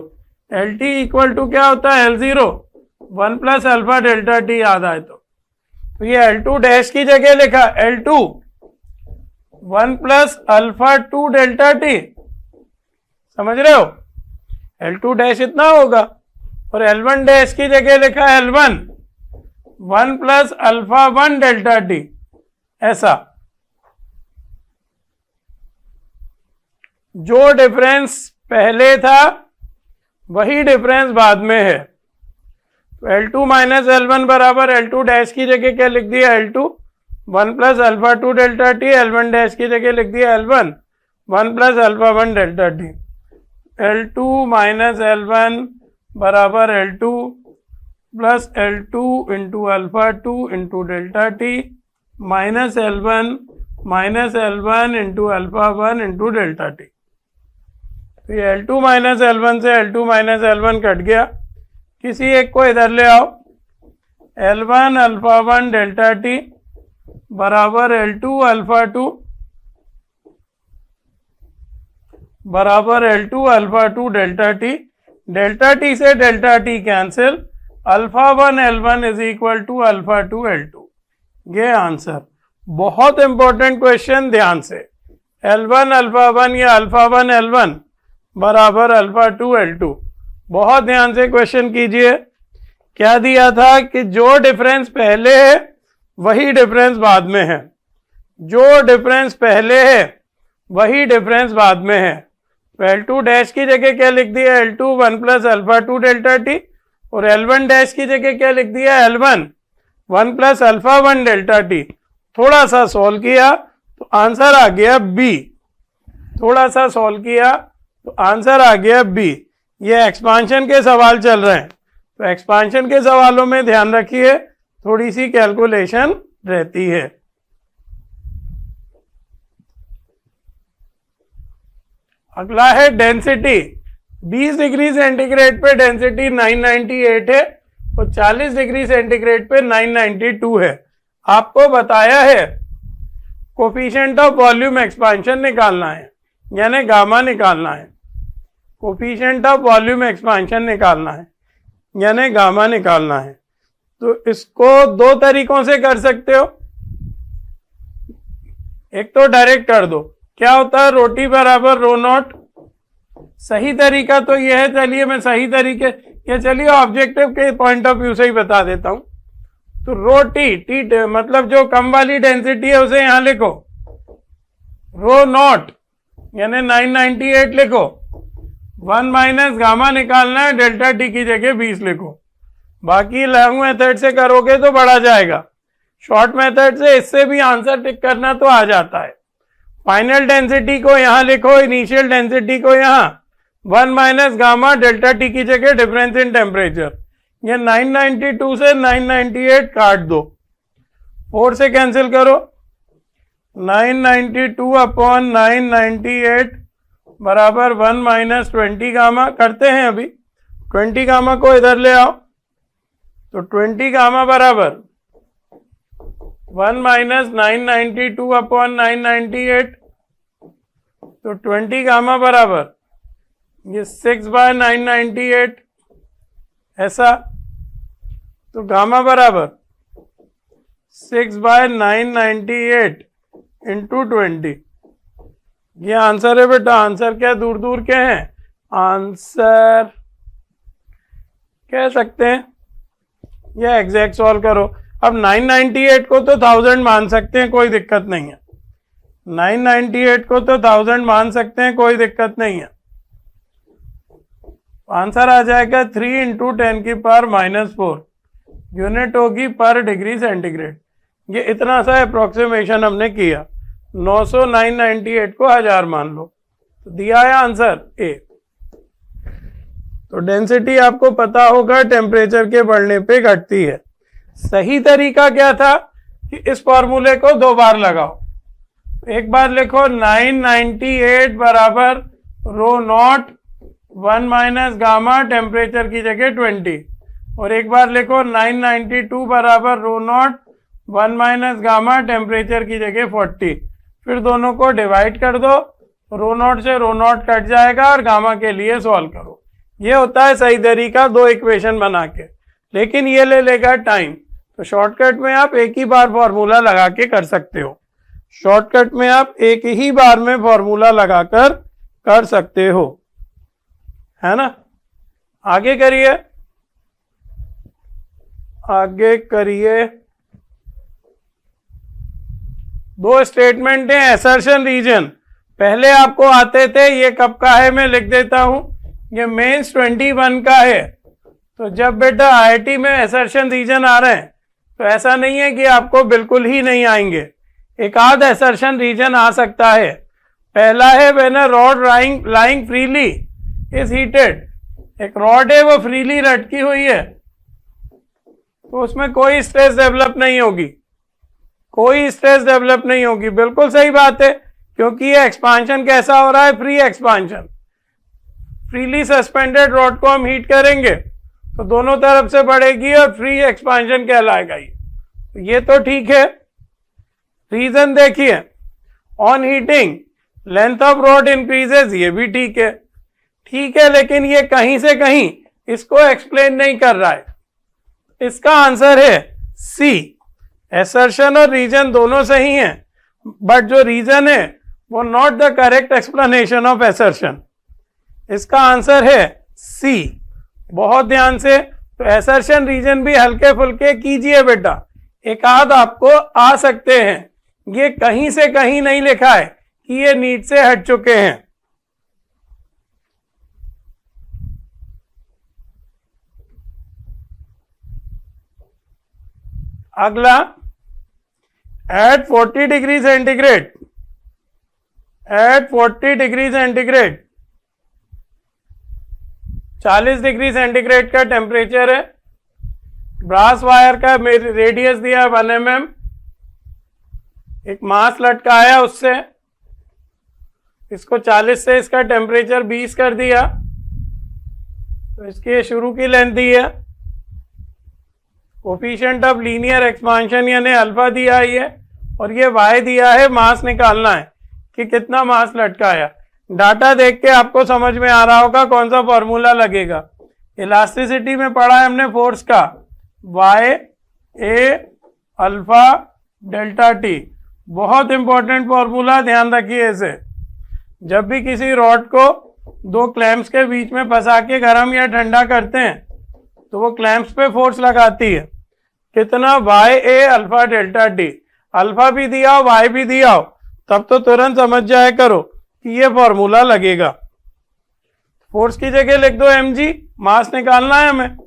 LT इक्वल टू क्या होता है, L0 1 plus alpha delta T याद आए तो ये L2 डैश की जगह लिखा L2 1 plus alpha 2 delta T. समझ रहे हो? L2 डैश इतना होगा और L1 डैश की जगह लिखा L1 1 plus alpha 1 delta T. ऐसा जो डिफरेंस पहले था वही डिफरेंस बाद में है। तो L2 माइनस L1 बराबर L2 डैश की जगह क्या लिख दिया, L2 1 plus alpha 2 delta T, L1 dash की जगह लिख दिया L1 1 plus alpha 1 delta T. L2 minus L1 बराबर L2 plus L2 into alpha 2 into delta T minus L1 into alpha 1 into delta T. तो ये L2 माइनस L1 से L2 माइनस L1 कट गया, किसी एक को इधर ले आओ, L1 अल्फा 1 डेल्टा टी बराबर L2 अल्फा 2 बराबर L2 alpha 2 delta T. Delta T से delta T cancel, alpha 1 L1 is equal to alpha 2 L2। ये आंसर। बहुत इंपॉर्टेंट क्वेश्चन, ध्यान से। L1 अल्फा 1 या अल्फा 1 L1 बराबर अल्फा 2 L2। बहुत ध्यान से क्वेश्चन कीजिए। क्या दिया था कि जो डिफरेंस पहले है वही डिफरेंस बाद में है, जो डिफरेंस पहले है वही डिफरेंस बाद में है। तो L2 डैश की जगह क्या लिख दिया, L2 1 plus alpha 2 delta T, और L1 डैश की जगह क्या लिख दिया, L1 1 plus alpha 1 delta T. थोड़ा सा सॉल्व किया तो आंसर आ गया B। थोड़ा सा सॉल्व किया तो आंसर आ गया B। ये एक्सपांशन के सवाल चल रहे हैं, तो एक्सपांशन के सवालों में ध्यान रखिए, थोड़ी सी कैलकुलेशन रहती है। अगला है डेंसिटी। 20 डिग्री सेंटीग्रेड पे डेंसिटी 998 है और 40 डिग्री सेंटीग्रेड पे 992 है। आपको बताया है कोफिशिएंट ऑफ वॉल्यूम एक्सपांशन निकालना है, यानी गामा निकालना है। कोफिशिएंट ऑफ वॉल्यूम एक्सपांशन निकालना है यानी गामा निकालना है। तो इसको दो तरीकों से कर सकते हो। एक तो डायरेक्ट कर दो, क्या होता है, रोटी बराबर रो नॉट। सही तरीका तो यह है, चलिए मैं सही तरीके, ये चलिए ऑब्जेक्टिव के पॉइंट ऑफ व्यू से ही बता देता हूं। तो रो टी मतलब जो कम वाली डेंसिटी है उसे यहां लिखो, रो नॉट यानी 998 लिखो, 1 माइनस गामा निकालना है, डेल्टा टी की जगह 20 लिखो। बाकी लॉन्ग मेथड से करोगे तो बढ़ा जाएगा, शॉर्ट मेथड से इससे भी आंसर टिक करना तो आ जाता है। फाइनल डेंसिटी को यहां लिखो, इनिशियल डेंसिटी को यहां, 1 माइनस गामा डेल्टा टी की जगह डिफरेंस इन टेम्परेचर। ये 992 से 998 काट दो, 4 से कैंसिल करो, 992 अपॉन 998 बराबर 1 माइनस 20 गामा। करते हैं अभी, 20 गामा को इधर ले आओ, तो 20 गामा बराबर 1 माइनस 992 अपॉन 998 तो 20 गामा बराबर ये 6/998 ऐसा, तो गामा बराबर 6/998 इंटू 20। ये आंसर है बेटा। आंसर क्या दूर दूर के हैं, आंसर कह सकते हैं या एग्जैक्ट सॉल्व करो। अब 998 को तो 1000 मान सकते हैं, कोई दिक्कत नहीं है। 998 को तो 1000 मान सकते हैं, कोई दिक्कत नहीं है। आंसर आ जाएगा 3 इंटू 10⁻⁻4 यूनिट होगी पर डिग्री सेंटीग्रेड। ये इतना सा अप्रोक्सीमेशन हमने किया। 900 998 को 1000 मान लो, तो दिया है आंसर ए। तो डेंसिटी आपको पता होगा टेम्परेचर के बढ़ने पे घटती है। सही तरीका क्या था कि इस फॉर्मूले को 2 बार लगाओ। एक बार लिखो 998 बराबर रो नॉट 1 माइनस गामा टेम्परेचर की जगह 20, और एक बार लिखो 992 बराबर रो नॉट 1 माइनस गामा टेम्परेचर की जगह 40। फिर दोनों को डिवाइड कर दो, रो नॉट से रो नॉट कट जाएगा और गामा के लिए सॉल्व करो। ये होता है सही तरीका 2 इक्वेशन बना के, लेकिन ये ले लेगा टाइम। तो शॉर्टकट में आप एक ही बार फॉर्मूला लगा के कर सकते हो। शॉर्टकट में आप एक ही बार में फॉर्मूला लगाकर कर सकते हो, है ना। आगे करिए, आगे करिए। 2 स्टेटमेंट है असर्शन रीजन। पहले आपको आते थे, ये कब का है मैं लिख देता हूं, ये मेंस 21 का है। तो जब बेटा आईआईटी में असर्शन रीजन आ रहे हैं तो ऐसा नहीं है कि आपको बिल्कुल ही नहीं आएंगे, एक आध असर्शन रीजन आ सकता है। पहला है when a rod lying freely is heated. एक रॉड है वो फ्रीली लटकी हुई है, तो उसमें कोई स्ट्रेस डेवलप नहीं होगी, कोई स्ट्रेस डेवलप नहीं होगी। बिल्कुल सही बात है, क्योंकि ये एक्सपांशन कैसा हो रहा है, free expansion. Freely suspended rod को हम हीट करेंगे तो दोनों तरफ से बढ़ेगी और फ्री एक्सपांशन कहलाएगा ये तो ठीक है। रीजन देखिए, on heating length of rod increases, ये भी ठीक है, ठीक है, लेकिन ये कहीं से कहीं इसको एक्सप्लेन नहीं कर रहा है। इसका आंसर है सी। एसर्शन और रीजन दोनों सही हैं, बट जो रीजन है वो not the correct explanation of assertion. इसका आंसर है सी। बहुत ध्यान से। तो एसर्शन रीजन भी हल्के फुल्के कीजिए बेटा, एक आध आपको आ सकते हैं। ये कहीं से कहीं नहीं लिखा है कि ये नीट से हट चुके हैं। अगला, at 40 degree centigrade, at 40 degree centigrade 40 degree centigrade का टेम्परेचर है। ब्रास वायर का रेडियस दिया 1 mm, एक मास लटकाया उससे, इसको 40 से इसका टेम्परेचर 20 कर दिया, तो इसकी शुरू की लेंथ दी है। कोफिशिएंट ऑफ लीनियर एक्सपांशन यानी अल्फा दिया है ये, और ये वाई दिया है, मास निकालना है कि कितना मास लटकाया। डाटा देख के आपको समझ में आ रहा होगा कौन सा फॉर्मूला लगेगा। इलास्टिसिटी में पढ़ा है हमने फोर्स का, वाई ए अल्फा डेल्टा टी, बहुत इंपॉर्टेंट फॉर्मूला, ध्यान रखिए इसे। जब भी किसी रॉड को 2 क्लैंप्स के बीच में फंसा के गर्म या ठंडा करते हैं तो वो क्लैंप्स पे फोर्स लगाती है, कितना, वाई ए अल्फा डेल्टा टी। अल्फा भी दिया हो वाई भी दिया हो तब तो तुरंत समझ जाया करो कि ये फॉर्मूला लगेगा। फोर्स की जगह लिख दो mg, मास निकालना है हमें,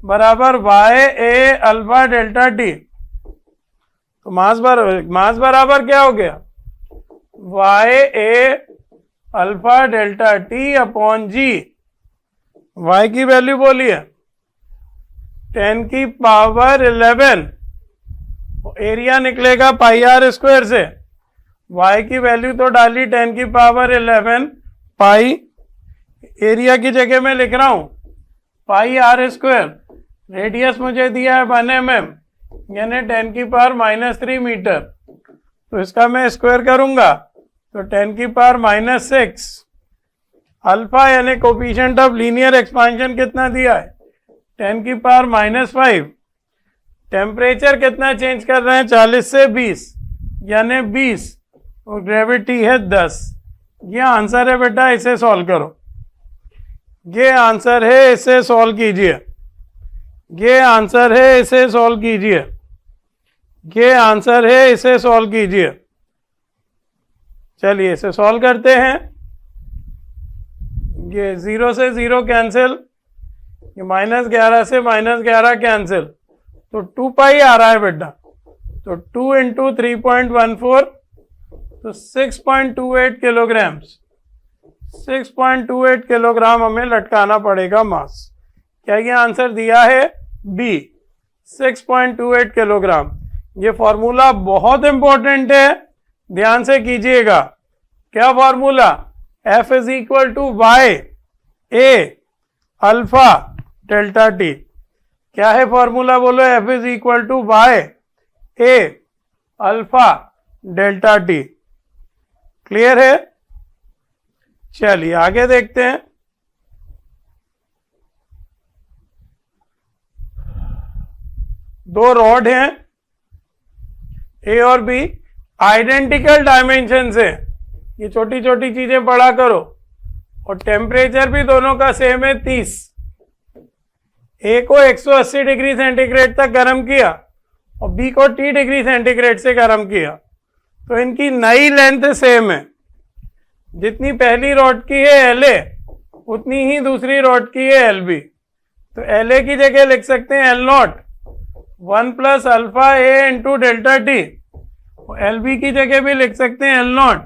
बराबर वाई ए अल्फा डेल्टा टी। तो मास बराबर क्या हो गया, वाई ए अल्फा डेल्टा टी अपॉन जी। वाई की वैल्यू बोलिए 10⁻11, एरिया निकलेगा पाई आर स्क्वायर से। y की वैल्यू तो डाली 10⁻11 पाई, एरिया की जगह मैं लिख रहा हूं पाई आर स्क्वायर। रेडियस मुझे दिया है 1 mm यानी 10⁻³ मीटर। तो इसका मैं स्क्वायर करूंगा तो 10⁻⁻⁶। अल्फा यानी कोफिशिएंट ऑफ लीनियर एक्सपांशन कितना दिया है? 10⁻⁻5। टेम्परेचर कितना चेंज कर रहे हैं? 40 से 20 यानी 20, और ग्रेविटी है 10। ये आंसर है बेटा, इसे सॉल्व करो। ये आंसर है, इसे सॉल्व कीजिए। ये आंसर है, इसे सॉल्व कीजिए। ये आंसर है, इसे सॉल्व कीजिए। चलिए इसे सॉल्व करते हैं। ये 0 से 0 कैंसिल, ये -11 से -11 कैंसिल, तो 2 पाई आ रहा है बेटा। तो 2 × 3.14 तो 6.28 किलोग्राम्स। 6.28 किलोग्राम हमें लटकाना पड़ेगा मास। क्या ये आंसर दिया है? B, 6.28 kilogram. ये फॉर्मूला बहुत इंपॉर्टेंट है, ध्यान से कीजिएगा। क्या formula? F = YA alpha delta T. क्या है फॉर्मूला? बोलो। F = YA alpha delta T. Clear है? चलिए आगे देखते हैं। दो रॉड हैं ए और बी, आइडेंटिकल डायमेंशन से। ये छोटी छोटी चीजें पढ़ा करो। और टेम्परेचर भी दोनों का सेम है 30। ए को 180 डिग्री सेंटीग्रेड तक गर्म किया और बी को 30 डिग्री सेंटीग्रेड से गर्म किया, तो इनकी नई लेंथ सेम है। जितनी पहली रॉड की है LA, उतनी ही दूसरी रॉड की है LB। तो LA की जगह लिख सकते हैं L0 1 + alpha A × delta T. LB की जगह भी लिख सकते हैं L0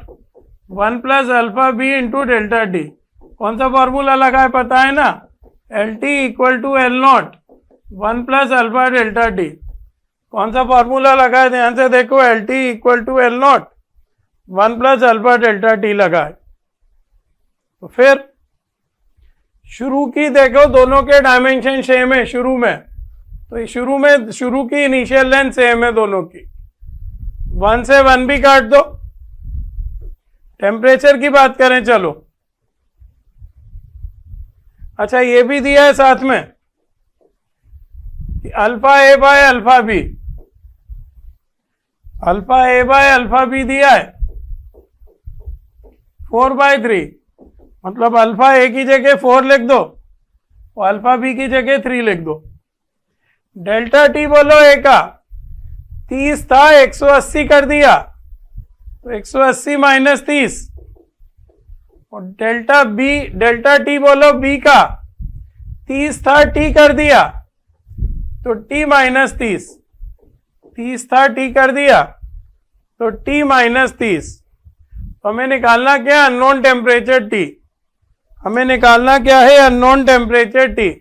1 + alpha B × delta T. कौन सा फॉर्मूला लगा है पता है ना? LT = L0 1 + alpha delta T. कौन सा फॉर्मूला लगा है? ध्यान से देखो। LT = L0 1 + alpha delta T लगा है। तो फिर शुरू की देखो, दोनों के डायमेंशन सेम है शुरू में। तो शुरू की इनिशियल लेंथ सेम है दोनों की। 1 से 1 भी काट दो। टेम्परेचर की बात करें, चलो। अच्छा ये भी दिया है साथ में, alpha A / alpha B। Alpha A / alpha B दिया है 4/3। मतलब अल्फा A की जगह 4 लिख दो और अल्फा B की जगह 3 लिख दो। डेल्टा टी बोलो A का 30 था, 180 कर दिया, तो 180 - 30। और डेल्टा टी बोलो B का 30 था, T कर दिया, तो T - 30। 30 था, T कर दिया, तो T - 30। तो हमें निकालना क्या है? Unknown temperature T। हमें निकालना क्या है? Unknown temperature T।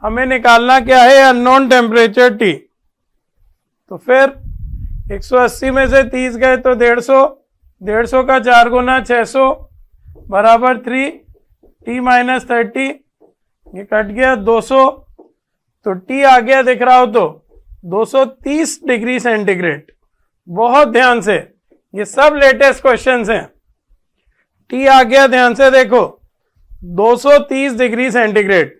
हमें निकालना क्या है? Unknown temperature T। तो फिर 180 में से 30 गए तो 150, 150 का 4 गुना 600 बराबर 3, T - 30, ये कट गया 200, तो T आ गया, दिख रहा हो तो 230 डिग्री सेंटीग्रेड। बहुत ध्यान से, ये सब लेटेस्ट क्वेश्चंस हैं। T आ गया, ध्यान से देखो, 230 डिग्री सेंटीग्रेड।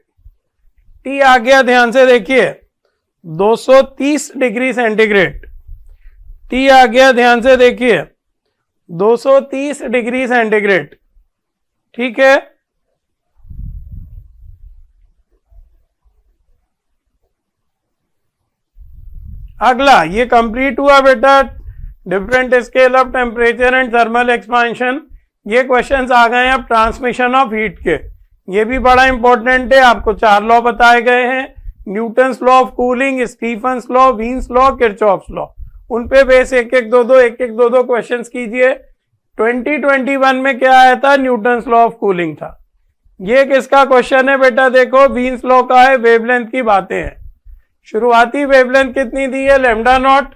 T आ गया, ध्यान से देखिए, 230 डिग्री सेंटीग्रेड। T आ गया, ध्यान से देखिए, 230 डिग्री सेंटीग्रेड। ठीक है। अगला ये कंप्लीट हुआ बेटा, different scale of temperature and thermal expansion. ये क्वेश्चंस आ गए हैं अब ट्रांसमिशन ऑफ हीट के। ये भी बड़ा इंपॉर्टेंट है। आपको 4 लॉ बताए गए हैं, Newton's law of cooling, Stefan's law, Wien's law, Kirchhoff's law. उन पे बेस 1-1, 2-2 क्वेश्चंस कीजिए। 2021 में क्या आया था? न्यूटन्स लॉ ऑफ कूलिंग था। ये किसका क्वेश्चन है बेटा? देखो वीन्स लॉ का है, वेवलेंथ की बातें हैं। शुरुआती वेवलेंथ कितनी दी है? λ0,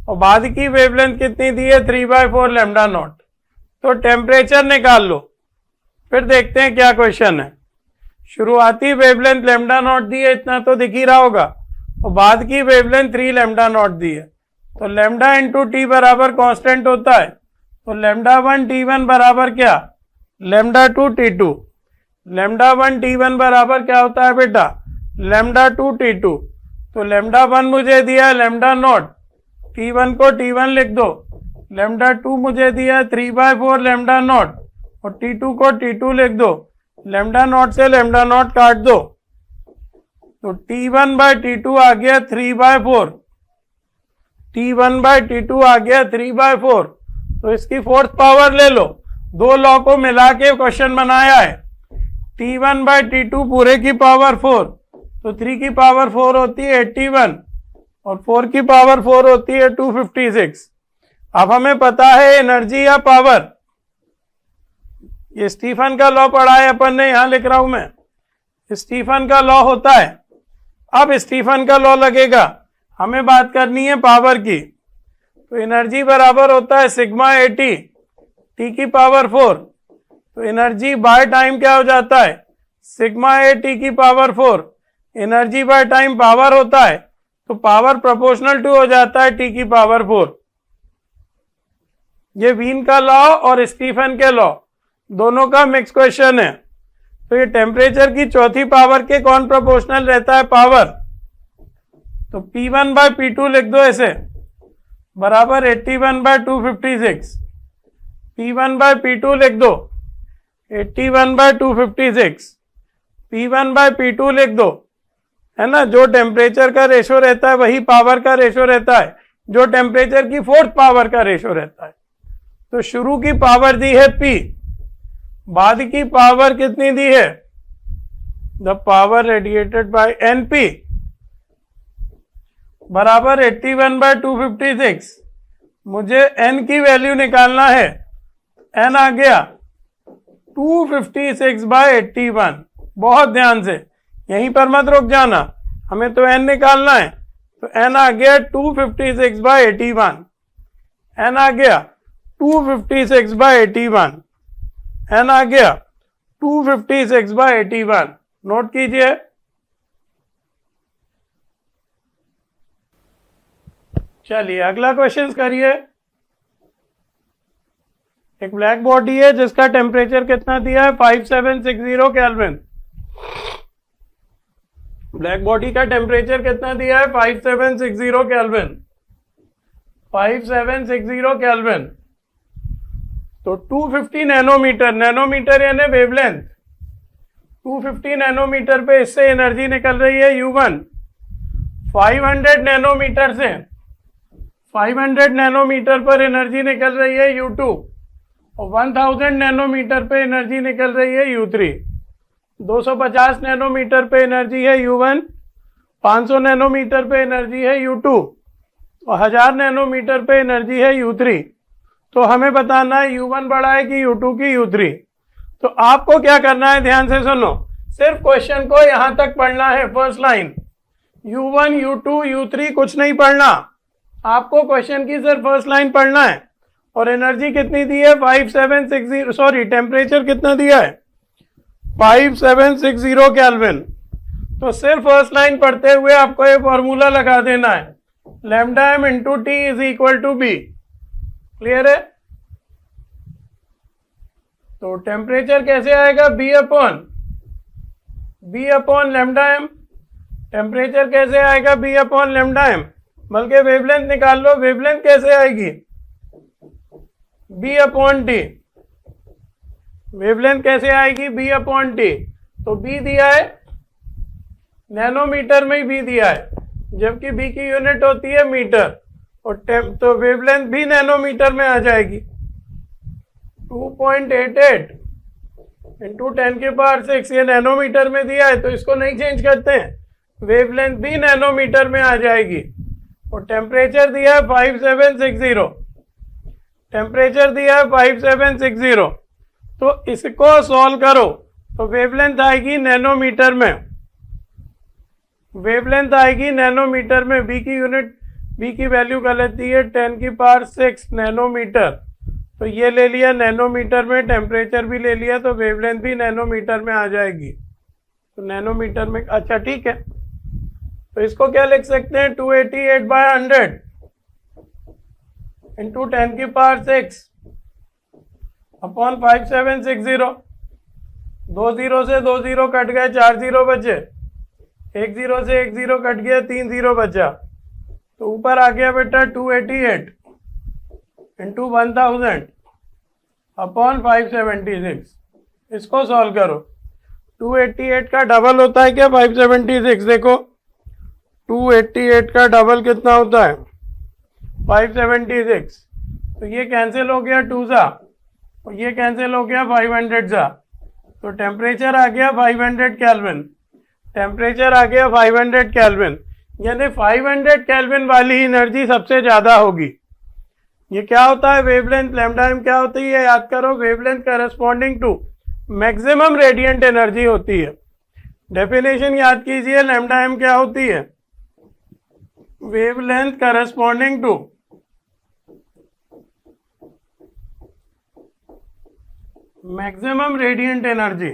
और बाद की वेवलेंथ कितनी दी है? 3/4 λ0। तो टेम्परेचर निकाल लो, फिर देखते हैं क्या क्वेश्चन है। शुरुआती वेवलेंथ λ0 दी है, इतना तो दिख ही रहा होगा, और बाद की वेवलेंथ 3 λ0 दी है। तो λ × t बराबर कांस्टेंट होता है, तो λ1T1 बराबर क्या, λ2T2। λ1T1 बराबर क्या होता है बेटा, λ2T2। तो λ1 मुझे दिया है λ0, T1 को T1 लिख दो। λ2 मुझे दिया है 3/4 λ0 और T2 को T2 लिख दो। λ0 से λ0 काट दो, तो T1/T2 आ गया 3/4, T1/T2 आ गया 3/4। तो इसकी फोर्थ पावर ले लो, दो लॉ को मिला के क्वेश्चन बनाया है। T1/T2 पूरे की पावर 4, तो 3 की पावर 4 होती है 81 और 4 की पावर 4 होती है 256। अब हमें पता है एनर्जी या पावर, ये स्टीफन का लॉ पढ़ा है अपन ने, यहां लिख रहा हूं मैं, स्टीफन का लॉ होता है। अब स्टीफन का लॉ लगेगा, हमें बात करनी है पावर की। तो एनर्जी बराबर होता है सिग्मा AT, T की पावर 4। तो एनर्जी बाय टाइम क्या हो जाता है, सिग्मा AT की power 4। Energy by time power होता है, तो पावर प्रोपोर्शनल टू हो जाता है T की पावर 4। ये वीन का लॉ और स्टीफन के लॉ दोनों का मिक्स क्वेश्चन है। तो ये टेम्परेचर की चौथी पावर के कौन प्रोपोर्शनल रहता है, पावर। तो P1/P2 लिख दो ऐसे, बराबर 81/256। P1/P2 लिख दो 81/256, P1/P2 लिख दो, है ना। जो टेम्परेचर का रेशो रहता है वही पावर का रेशो रहता है, जो टेम्परेचर की फोर्थ पावर का रेशो रहता है। तो शुरू की पावर दी है P, बाद की पावर कितनी दी है, the power radiated by NP बराबर 81/256। मुझे n की वैल्यू निकालना है, n आ गया 256/81। बहुत ध्यान से, यहीं पर मत रुक जाना, हमें तो n निकालना है। तो n आ गया 256/81, n आ गया 256/81, n आ गया 256/81। नोट कीजिए। चलिए अगला क्वेश्चन करिए। एक ब्लैक बॉडी है जिसका टेम्परेचर कितना दिया है, 5760 केल्विन। ब्लैक बॉडी का टेम्परेचर कितना दिया है, 5760 केल्विन, 5760 केल्विन। तो 250 नैनोमीटर, नैनोमीटर यानी वेवलेंथ, 250 नैनोमीटर पे इससे एनर्जी निकल रही है U1। 500 नैनोमीटर से, 500 नैनोमीटर पर एनर्जी निकल रही है U2 और 1000 नैनोमीटर पे एनर्जी निकल रही है U3। 250 नैनोमीटर पे एनर्जी है U1, 500 नैनोमीटर पे एनर्जी है U2 और 1000 नैनोमीटर पे एनर्जी है U3। तो हमें बताना है U1 बड़ा है कि U2 की U3। तो आपको क्या करना है, ध्यान से सुनो, सिर्फ क्वेश्चन को यहां तक पढ़ना है, first line. U1 U2 U3 कुछ नहीं पढ़ना, आपको क्वेश्चन की सिर्फ फर्स्ट लाइन पढ़ना है। और एनर्जी कितनी दी है, 5760, सॉरी टेम्परेचर कितना दिया है, 5760 केल्विन। तो सिर्फ फर्स्ट लाइन पढ़ते हुए आपको ये फॉर्मूला लगा देना है, λm into T is equal to B। Clear है। तो टेम्परेचर कैसे आएगा, B अपॉन λm। टेम्परेचर कैसे आएगा, B अपॉन λm। बल्कि वेवलेंथ निकाल लो, वेवलेंथ कैसे आएगी, B अपॉन T। वेवलेंथ कैसे आएगी, B अपॉन T। तो B दिया है नैनोमीटर में ही B दिया है, जबकि B की यूनिट होती है मीटर, और तो वेवलेंथ भी नैनोमीटर में आ जाएगी। 2.88 इंटू 10⁶, ये नैनोमीटर में दिया है तो इसको नहीं चेंज करते हैं, वेवलेंथ भी नैनोमीटर में आ जाएगी। और टेम्परेचर दिया है 5760, टेम्परेचर दिया है 5760। तो इसको सॉल्व करो तो वेवलेंथ आएगी नैनोमीटर में, वेवलेंथ आएगी नैनोमीटर में। B की यूनिट, B की वैल्यू गलत दी है, 10⁶ नैनोमीटर। तो ये ले लिया नैनोमीटर में, टेम्परेचर भी ले लिया, तो वेवलेंथ भी नैनोमीटर में आ जाएगी। तो नैनोमीटर में, अच्छा ठीक है। तो इसको क्या लिख सकते हैं, 288/100 इंटू 10⁶, अपॉन 5760, 2 जीरो से 2 जीरो कट गए, 4 जीरो बचे, 1 जीरो से 1 जीरो कट गया, 3 जीरो बचा, तो ऊपर आ गया बेटा 288 इंटू 1000 अपॉन 576। इसको सॉल्व करो। 288 का डबल होता है क्या 576? देखो 288 का डबल कितना होता है 576। तो ये कैंसिल हो गया 2 सा, और ये कैंसिल हो गया 500 सा, तो टेम्परेचर आ गया 500 केल्विन। टेम्परेचर आ गया 500 केल्विन, यानी 500 केल्विन वाली एनर्जी सबसे ज़्यादा होगी। ये क्या होता है वेवलेंथ, लैम्डा एम क्या होती है याद करो, wavelength corresponding to maximum radiant energy होती है। डेफिनेशन याद कीजिए, लैम्डा एम क्या होती है, wavelength corresponding to maximum radiant energy,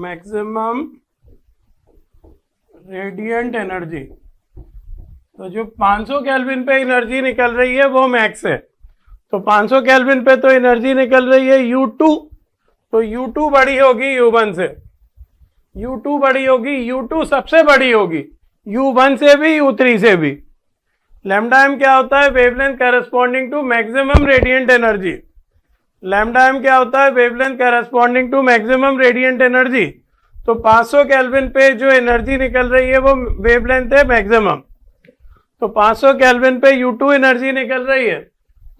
maximum radiant energy. तो जो 500 केल्विन पे एनर्जी निकल रही है वो मैक्स है, तो 500 केल्विन पे तो एनर्जी निकल रही है U2, तो U2 बड़ी होगी U1 से, U2 बड़ी होगी, U2 सबसे बड़ी होगी U1 से भी U3 से भी। लैम्डा एम क्या होता है, wavelength corresponding to maximum radiant energy. Lambda M क्या होता है, wavelength corresponding to maximum radiant energy. तो 500 केल्विन पे जो एनर्जी निकल रही है वो वेवलेंथ है मैक्सिमम, तो 500 केल्विन पे U2 एनर्जी निकल रही है,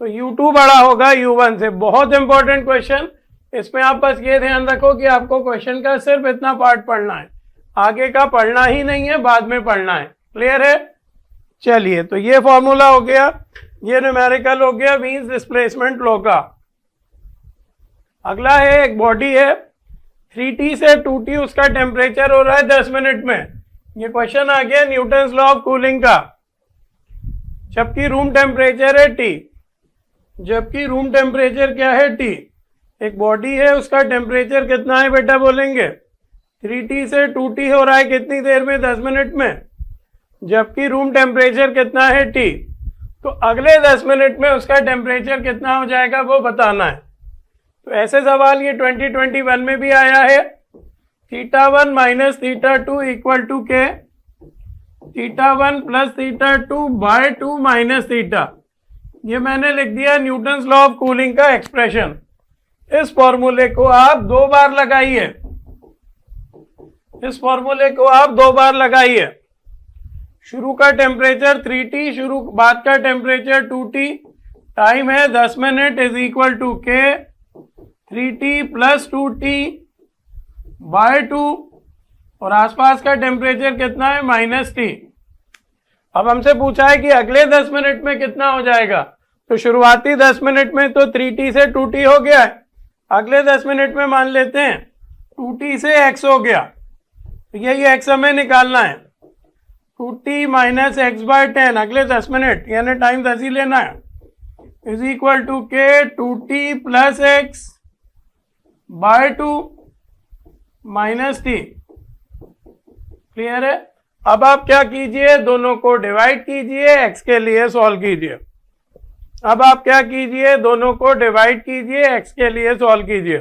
तो U2 बड़ा होगा U1 से। बहुत इंपॉर्टेंट क्वेश्चन, इसमें आप बस ये ध्यान रखो कि आपको क्वेश्चन का सिर्फ इतना पार्ट पढ़ना है, आगे का पढ़ना ही नहीं है, बाद में पढ़ना है। क्लियर है? चलिए, तो ये फॉर्मूला हो गया, ये न्यूमेरिकल हो गया मींस डिस्प्लेसमेंट लॉ का। अगला है, एक बॉडी है 3T से 2T, उसका टेम्परेचर हो रहा है 10 मिनट में। ये क्वेश्चन आ गया न्यूटन्स लॉ ऑफ कूलिंग का। जबकि रूम टेम्परेचर है T, जबकि रूम टेम्परेचर क्या है T, एक बॉडी है उसका टेम्परेचर कितना है बेटा बोलेंगे, 3T से 2T हो रहा है कितनी देर में, 10 मिनट में, जबकि रूम टेम्परेचर कितना है T, तो अगले 10 मिनट में उसका टेम्परेचर कितना हो जाएगा वो बताना है। तो ऐसे सवाल ये 2021 में भी आया है, θ1 माइनस θ2 इक्वल टू के, θ1 प्लस θ2 बाय 2 माइनस θ। ये मैंने लिख दिया न्यूटन्स लॉ ऑफ कूलिंग का एक्सप्रेशन। इस फॉर्मूले को आप 2 बार लगाइए, इस फॉर्मूले को आप 2 बार लगाइए। शुरू का टेम्परेचर 3T, शुरू बाद का टेम्परेचर 2T, टाइम है 10 मिनट, इज इक्वल टू के 3T प्लस 2T बाय 2, और आसपास का टेम्परेचर कितना है -T। अब हमसे पूछा है कि अगले 10 मिनट में कितना हो जाएगा, तो शुरुआती 10 मिनट में तो 3T से 2T हो गया है, अगले 10 मिनट में मान लेते हैं 2T से x हो गया, तो यही x हमें निकालना है, 2T माइनस एक्स बाय 10 अगले 10 मिनट, यानी टाइम 10 ही लेना है, is equal to K 2T plus X by 2 minus T। Clear है? अब आप क्या कीजिए, दोनों को डिवाइड कीजिए, x के लिए सॉल्व कीजिए। अब आप क्या कीजिए, दोनों को डिवाइड कीजिए, x के लिए सॉल्व कीजिए।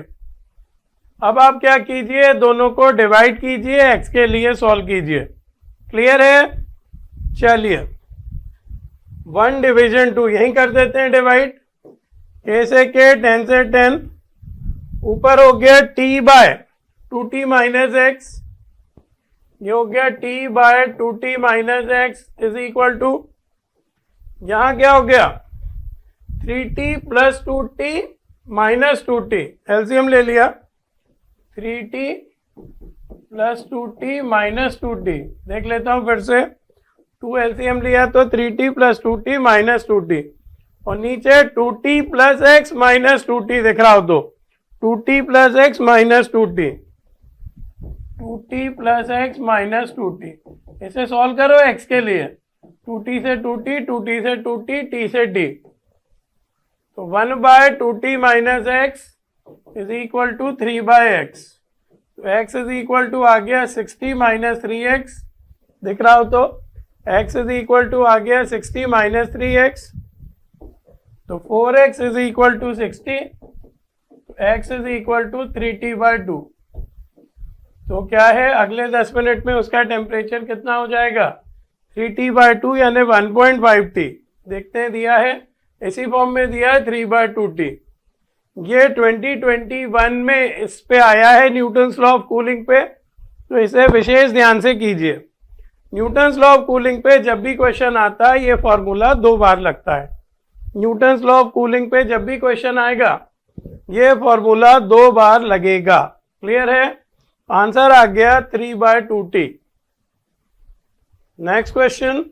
अब आप क्या कीजिए, दोनों को डिवाइड कीजिए, x के लिए सॉल्व कीजिए। क्लियर है? चलिए 1 डिवीजन 2 यहीं कर देते हैं डिवाइड, k से k 10 से 10, ऊपर हो गया t by 2t minus x, ये हो गया t by 2t minus X is equal to, यहां क्या हो गया 3t plus 2t minus 2t, LCM ले लिया, 3t plus 2t minus 2t, देख लेता हूं फिर से, 2 एलसीएम लिया तो 3t plus 2t minus 2t, और नीचे 2t plus x minus 2t दिख रहा हो तो 2t plus x minus 2t, 2t plus x minus 2t, इसे सॉल्व करो x के लिए, 2t से 2t, 2t से 2t, t से t, तो 1 by 2t minus X is equal to 3 by X, तो x इज इक्वल टू आ गया 60 माइनस 3x, दिख रहा हो तो x इज इक्वल टू आ गया 60 माइनस 3x, तो 4x is equal to 60, x is equal to 3t/2। तो क्या है, अगले 10 मिनट में उसका टेम्परेचर कितना हो जाएगा, 3t/2 यानी 1.5t। देखते हैं दिया है, इसी फॉर्म में दिया है 3/2t। ये 2021 में इस पे आया है न्यूटन्स लॉ ऑफ कूलिंग पे, तो इसे विशेष ध्यान से कीजिए। न्यूटन्स लॉ ऑफ कूलिंग पे जब भी क्वेश्चन आता है ये फॉर्मूला 2 बार लगता है। न्यूटन्स लॉ ऑफ कूलिंग पे जब भी क्वेश्चन आएगा ये फॉर्मूला 2 बार लगेगा। क्लियर है, आंसर आ गया 3/2t। नेक्स्ट क्वेश्चन,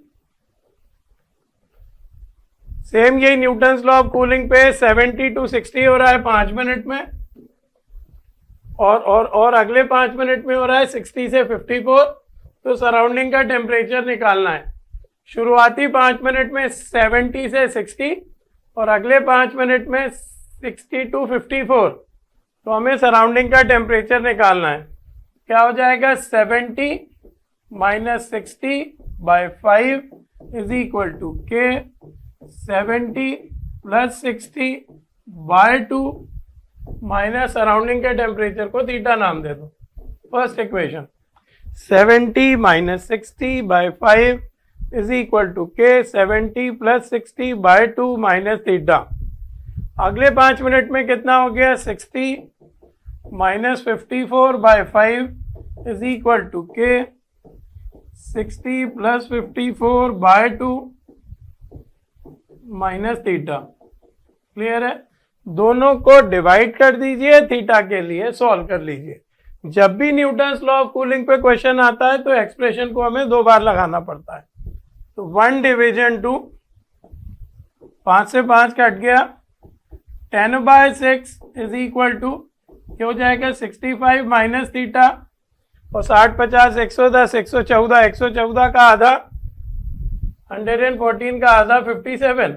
सेम यही न्यूटन्स लॉ ऑफ कूलिंग पे 70 to 60 हो रहा है 5 मिनट में, और अगले 5 मिनट में हो रहा है 60 से 54। तो सराउंडिंग का टेम्परेचर निकालना है। शुरुआती 5 मिनट में 70 से 60 और अगले 5 मिनट में 60 to 54। तो हमें सराउंडिंग का टेम्परेचर निकालना है। क्या हो जाएगा, 70 - 60/5 is equal to K 70 + 60/2 minus surrounding के टेम्परेचर को थीटा नाम दे दो। First equation 70 - 60/5 is equal to K 70 + 60/2 minus theta. अगले 5 मिनट में कितना हो गया, 60 - 54/5 इज इक्वल टू के 60 + 54/2 माइनस थीटा। क्लियर है, दोनों को डिवाइड कर दीजिए, थीटा के लिए सॉल्व कर लीजिए। जब भी न्यूटन्स लॉ ऑफ कूलिंग पे क्वेश्चन आता है तो एक्सप्रेशन को हमें 2 बार लगाना पड़ता है। तो 1 डिवीजन 2, 5 से 5 कट गया, 10/6 इज इक्वल टू क्या हो जाएगा, 65 माइनस थीटा, और 60 50 110 114, 114 का आधा 114 का आधा 57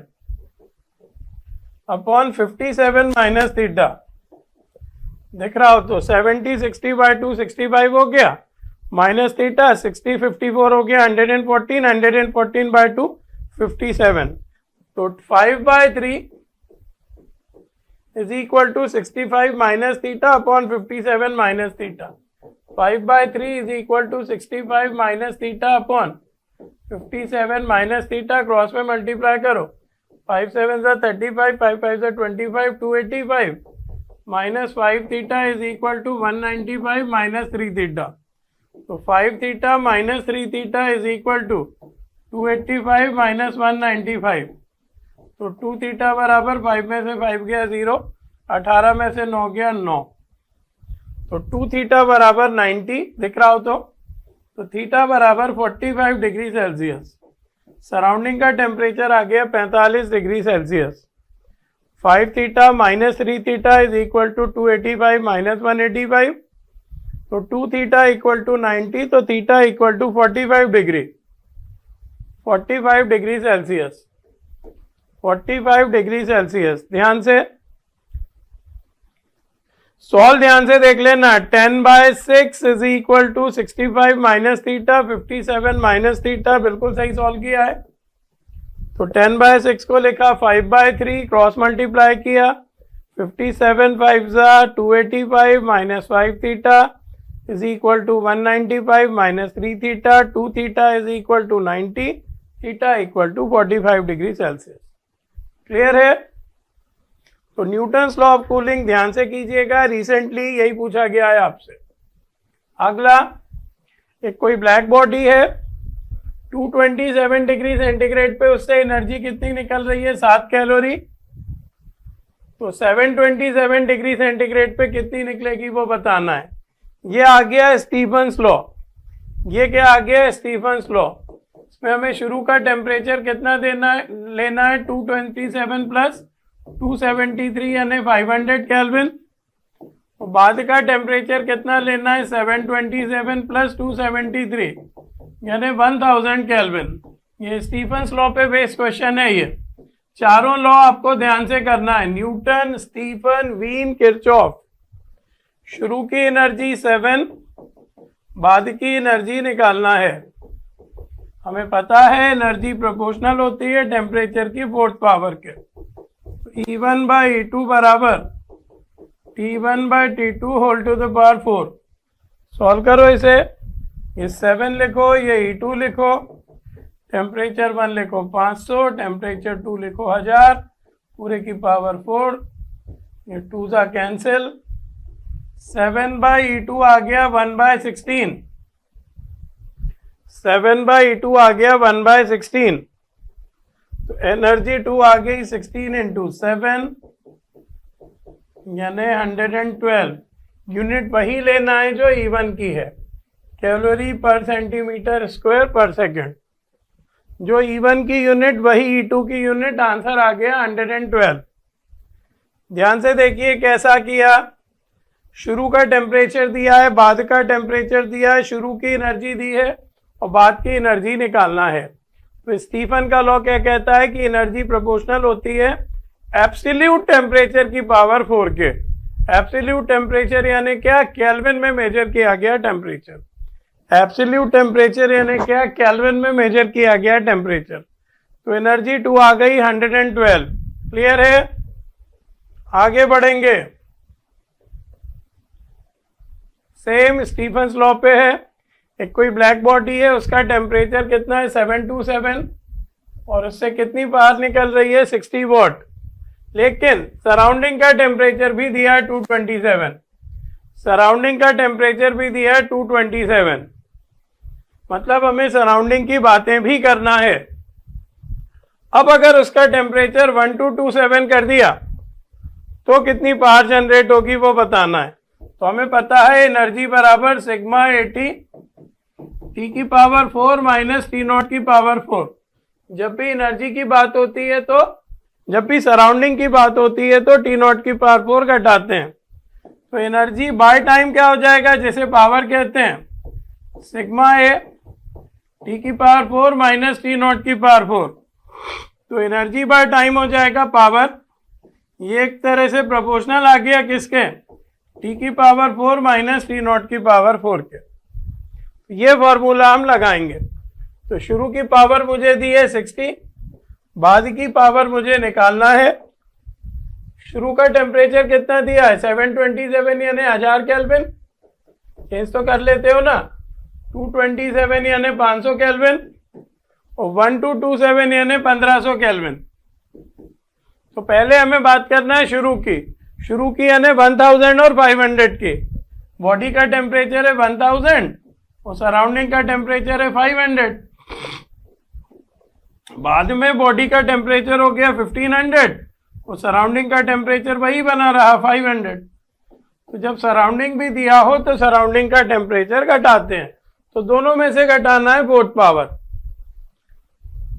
अपॉन 57 माइनस थीटा। दिख रहा हो तो 70 60/2 65 हो गया, माइनस थीटा 60 54 हो गया, 114 114/2 57। तो 5/3 is equal to 65 minus theta upon 57 minus theta. 5/3 is equal to 65 minus theta upon 57 minus theta. Cross में मल्टीप्लाई करो, 5 7 35, 5 5 25, 285 minus 5 theta is equal to 195 minus 3 theta. तो 5 theta minus 3 theta is equal to 285 minus 195। तो 2 थीटा बराबर 5 में से 5 गया 0, 18 में से 9 गया 9। तो 2 थीटा बराबर 90 दिख रहा हो तो थीटा बराबर 45 डिग्री सेल्सियस। सराउंडिंग का टेम्परेचर आ गया 45 degree Celsius. 5 theta minus 3 theta is equal to 285 minus 185। तो 2 थीटा इक्वल टू 90, तो theta equal to 45 degree, 45 degree Celsius, 45 degree Celsius. ध्यान से सॉल्व ध्यान से देख लेना। 10/6 is equal to 65 minus theta 57 minus theta, बिल्कुल सही सॉल्व किया है। तो 10/6 को लिखा, 5/3 क्रॉस मल्टीप्लाई किया, 57 5 285 minus 5 theta is equal to 195 minus 3 theta. 2 theta is equal to 90, theta equal to 45 degree Celsius. Clear है। तो न्यूटन्स लॉ ऑफ कूलिंग ध्यान से कीजिएगा, रिसेंटली यही पूछा गया है आपसे। अगला, एक कोई ब्लैक बॉडी है 227 डिग्री सेंटीग्रेड पे, उससे एनर्जी कितनी निकल रही है, 7 कैलोरी। तो 727 डिग्री सेंटीग्रेड पे कितनी निकलेगी वो बताना है। ये आ गया स्टीफन्स लॉ। ये क्या आ गया, स्टीफन्स लॉ। इसमें हमें शुरू का टेम्परेचर कितना लेना है 227 प्लस 273 यानी 500 केल्विन। और बाद का टेम्परेचर कितना लेना है 727 प्लस 273 यानी 1000 केल्विन। ये स्टीफन्स लॉ पे बेस्ड क्वेश्चन है। ये चारों लॉ आपको ध्यान से करना है, न्यूटन, स्टीफन, वीन, किरचॉफ। शुरू की एनर्जी 7, बाद की एनर्जी निकालना है। हमें पता है एनर्जी प्रोपोर्शनल होती है टेम्परेचर की 4th पावर के। E1 बाई E2 बराबर T1 by T2 whole to the power 4। Solve करो इसे, ये 7 लिखो, ये E2 लिखो, टेम्परेचर 1 लिखो 500, टेम्परेचर 2 लिखो 1000, पूरे की पावर 4, ये 2 सा कैंसिल, 7 बाई E2 आ गया 1/16, 7 बाई E2 आ गया 1/16, तो एनर्जी 2 आ गई 16 इंटू 7 यानी 112 यूनिट वही लेना है जो E1 की है, कैलोरी पर सेंटीमीटर स्क्वायर पर सेकंड। जो E1 की यूनिट वही E2 की यूनिट, आंसर आ गया 112। ध्यान से देखिए कैसा किया, शुरू का टेम्परेचर दिया है, बाद का टेम्परेचर दिया है, शुरू की एनर्जी दी है और बाद की एनर्जी निकालना है। तो स्टीफन का लॉ क्या कहता है कि एनर्जी प्रोपोर्शनल होती है एब्सोल्यूट टेम्परेचर की पावर 4 के। एब्सोल्यूट टेम्परेचर यानी क्या, केल्विन में मेजर किया गया टेम्परेचर। एब्सोल्यूट टेम्परेचर यानी क्या, केल्विन में मेजर किया गया टेम्परेचर। तो एनर्जी 2 आ गई 112। क्लियर है, आगे बढ़ेंगे। सेम स्टीफन्स लॉ पे है, एक कोई ब्लैक बॉडी है, उसका टेम्परेचर कितना है 727 और उससे कितनी पावर निकल रही है 60 वॉट, लेकिन सराउंडिंग का टेम्परेचर भी दिया है 227, सराउंडिंग का टेम्परेचर भी दिया है 227, मतलब हमें सराउंडिंग की बातें भी करना है। अब अगर उसका टेम्परेचर 1227 कर दिया तो कितनी पावर जनरेट होगी वो बताना है। तो हमें पता है एनर्जी बराबर सिग्मा 80 टी की पावर 4 माइनस टी नॉट की पावर 4। जब भी एनर्जी की बात होती है तो, जब भी सराउंडिंग की बात होती है तो टी नॉट की पावर 4 घटाते हैं। तो एनर्जी बाय टाइम क्या हो जाएगा, जैसे पावर कहते हैं सिग्मा ए टी की पावर 4 माइनस टी नॉट की पावर 4। तो एनर्जी बाय टाइम हो जाएगा पावर, ये एक तरह से प्रोपोर्शनल आ गया किसके, टी की पावर 4 माइनस टी नॉट की पावर 4 के। ये फॉर्मूला हम लगाएंगे। तो शुरू की पावर मुझे दी है 60, बाद की पावर मुझे निकालना है। शुरू का टेम्परेचर कितना दिया है 727 यानी 1000 केल्विन, चेंज तो कर लेते हो ना, 227 यानी 500 केल्विन और 1227 यानी 1500 केल्विन। तो पहले हमें बात करना है शुरू की यानी 1000 और 500 की। बॉडी का टेम्परेचर है 1000 और सराउंडिंग का टेम्परेचर है 500। बाद में बॉडी का टेम्परेचर हो गया 1500 और सराउंडिंग का टेम्परेचर वही बना रहा 500। तो जब सराउंडिंग भी दिया हो तो सराउंडिंग का टेम्परेचर घटाते हैं, तो दोनों में से घटाना है बोथ पावर।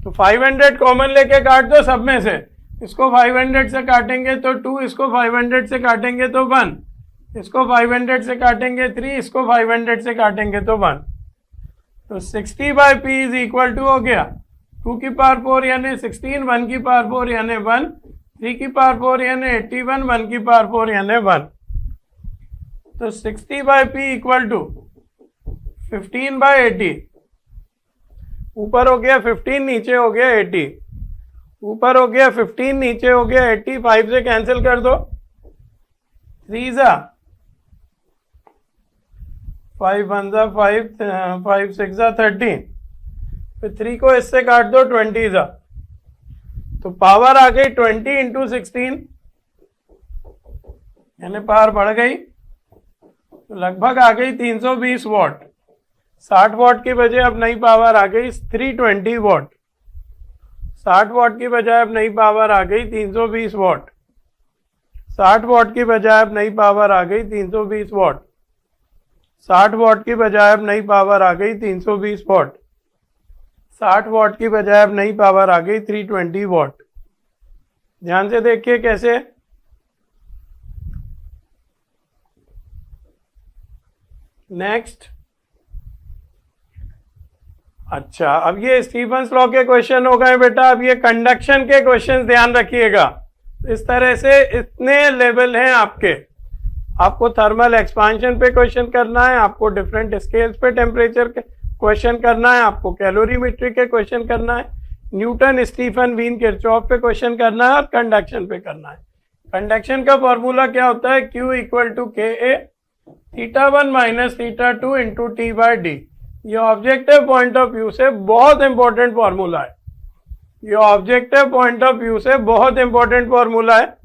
तो 500 कॉमन लेके काट दो सब में से, इसको 500 से काटेंगे तो 2, इसको 500 से काटेंगे तो 1, इसको 500 से काटेंगे 3, इसको 500 से काटेंगे तो 1। तो 60 by P is equal to हो गया 2 की पावर 4 यानी 16, 1 की पावर 4 यानी 1, 3 की पावर 4 यानी 81, 1 की पावर 4 यानी 1। तो 60 by P equal to 15 by 80, ऊपर हो गया 15, नीचे हो गया 80, ऊपर हो गया 15, नीचे हो गया 80, 5 से कैंसिल कर दो, 3 जा 5 1 जा 5, 5 6 जा 13, फिर 3 को इससे काट दो 20 जा, तो पावर आ गई 20 इंटू 16 यानी पावर बढ़ गई, तो लगभग आ गई 320 वॉट। 60 वॉट की बजाय अब नई पावर आ गई 320 वॉट। 60 वॉट की बजाय अब नई पावर आ गई 320 वॉट। 60 वॉट की बजाय अब नई पावर आ गई 320 वॉट। 60 वॉट की बजाय अब नई पावर आ गई 320 वॉट। 60 वॉट की बजाय अब नई पावर आ गई 320 वॉट। ध्यान से देखिए कैसे। नेक्स्ट, अच्छा अब ये स्टीफन्स लॉ के क्वेश्चन हो गए बेटा। अब ये कंडक्शन के क्वेश्चन ध्यान रखिएगा। इस तरह से इतने लेवल हैं आपके। आपको थर्मल एक्सपांशन पे क्वेश्चन करना है, आपको डिफरेंट स्केल्स पे टेम्परेचर के क्वेश्चन करना है, आपको कैलोरीमेट्री के क्वेश्चन करना है, न्यूटन, स्टीफन, वीन, किरचॉफ पे क्वेश्चन करना है और कंडक्शन पे करना है। कंडक्शन का फॉर्मूला क्या होता है? Q equal to K A θ1 minus θ2 into T by D. ये ऑब्जेक्टिव पॉइंट ऑफ व्यू से बहुत इंपॉर्टेंट फॉर्मूला है। ये ऑब्जेक्टिव पॉइंट ऑफ व्यू से बहुत इंपॉर्टेंट फॉर्मूला है।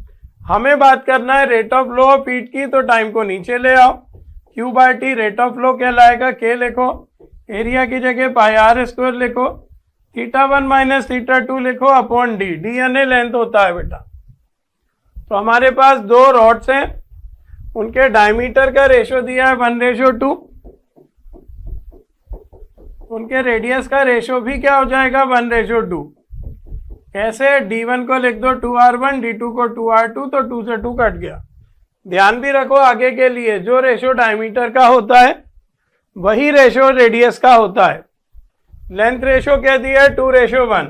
हमें बात करना है rate of flow of heat की, तो टाइम को नीचे ले आओ। Q by T rate of flow कहलाएगा, K लिखो, एरिया की जगह पाई आर स्क्वायर लिखो, θ1 माइनस θ2 लिखो अपॉन डी। डी यानी लेंथ होता है बेटा। तो हमारे पास दो रॉड्स हैं, उनके डायमीटर का रेशो दिया है 1:2, उनके रेडियस का रेशो भी क्या हो जाएगा 1:2। कैसे? D1 को लिख दो 2r1, D2 को 2r2, तो 2 से 2 कट गया। ध्यान भी रखो आगे के लिए, जो रेशो डायमीटर का होता है वही रेशो रेडियस का होता है। लेंथ रेशो क्या दिया है 2:1,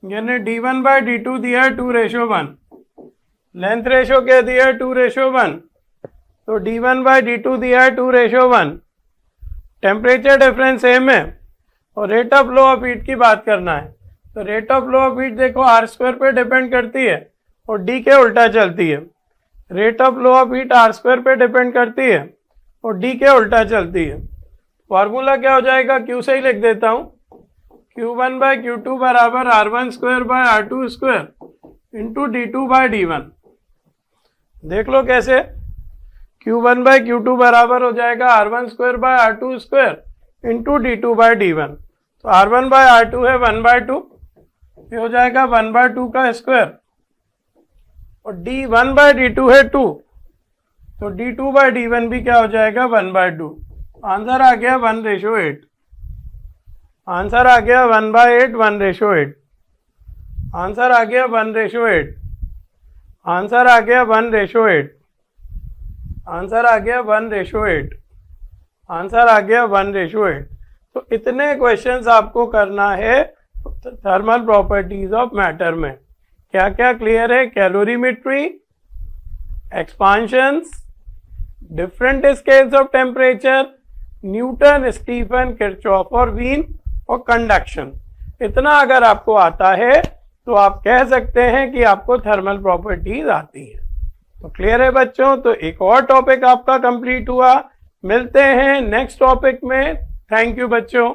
यानी D1 बाई D2 दिया है 2:1। लेंथ रेशो क्या दिया है 2:1, तो D1 बाई D2 दिया है 2:1। टेम्परेचर डिफरेंस सेम है और rate of flow of heat की बात करना है, तो rate of flow of heat देखो आर स्क्वायर पे डिपेंड करती है और डी के उल्टा चलती है। Rate of flow of heat R square पे डिपेंड करती है और डी के उल्टा चलती है। फॉर्मूला क्या हो जाएगा? Q से ही लिख देता हूँ, Q1 बाई Q2 बराबर R1 square by R2 square into D2 by D1। देख लो कैसे, Q1 बाई Q2 बराबर हो जाएगा R1 square by R2 square into D2 by D1। तो R1 बाय R2 है 1/2, ये हो जाएगा 1/2 का स्क्वायर, और D1 बाई D2 है 2, तो D2 बाई D1 भी क्या हो जाएगा 1/2। आंसर आ गया 1:8। आंसर आ गया 1/8, 1:8। आंसर आ गया 1:8। आंसर आ गया 1:8। आंसर आ गया 1:8। आंसर आ गया 1:8। तो इतने क्वेश्चंस आपको करना है थर्मल प्रॉपर्टीज ऑफ मैटर में। क्या क्या क्लियर है? Calorimetry, expansions, different scales of temperature, Newton, Stefan, Kirchhoff और वीन, और कंडक्शन। इतना अगर आपको आता है तो आप कह सकते हैं कि आपको थर्मल प्रॉपर्टीज आती है। तो क्लियर है बच्चों? तो एक और टॉपिक आपका कंप्लीट हुआ। मिलते हैं नेक्स्ट टॉपिक में। थैंक यू बच्चों।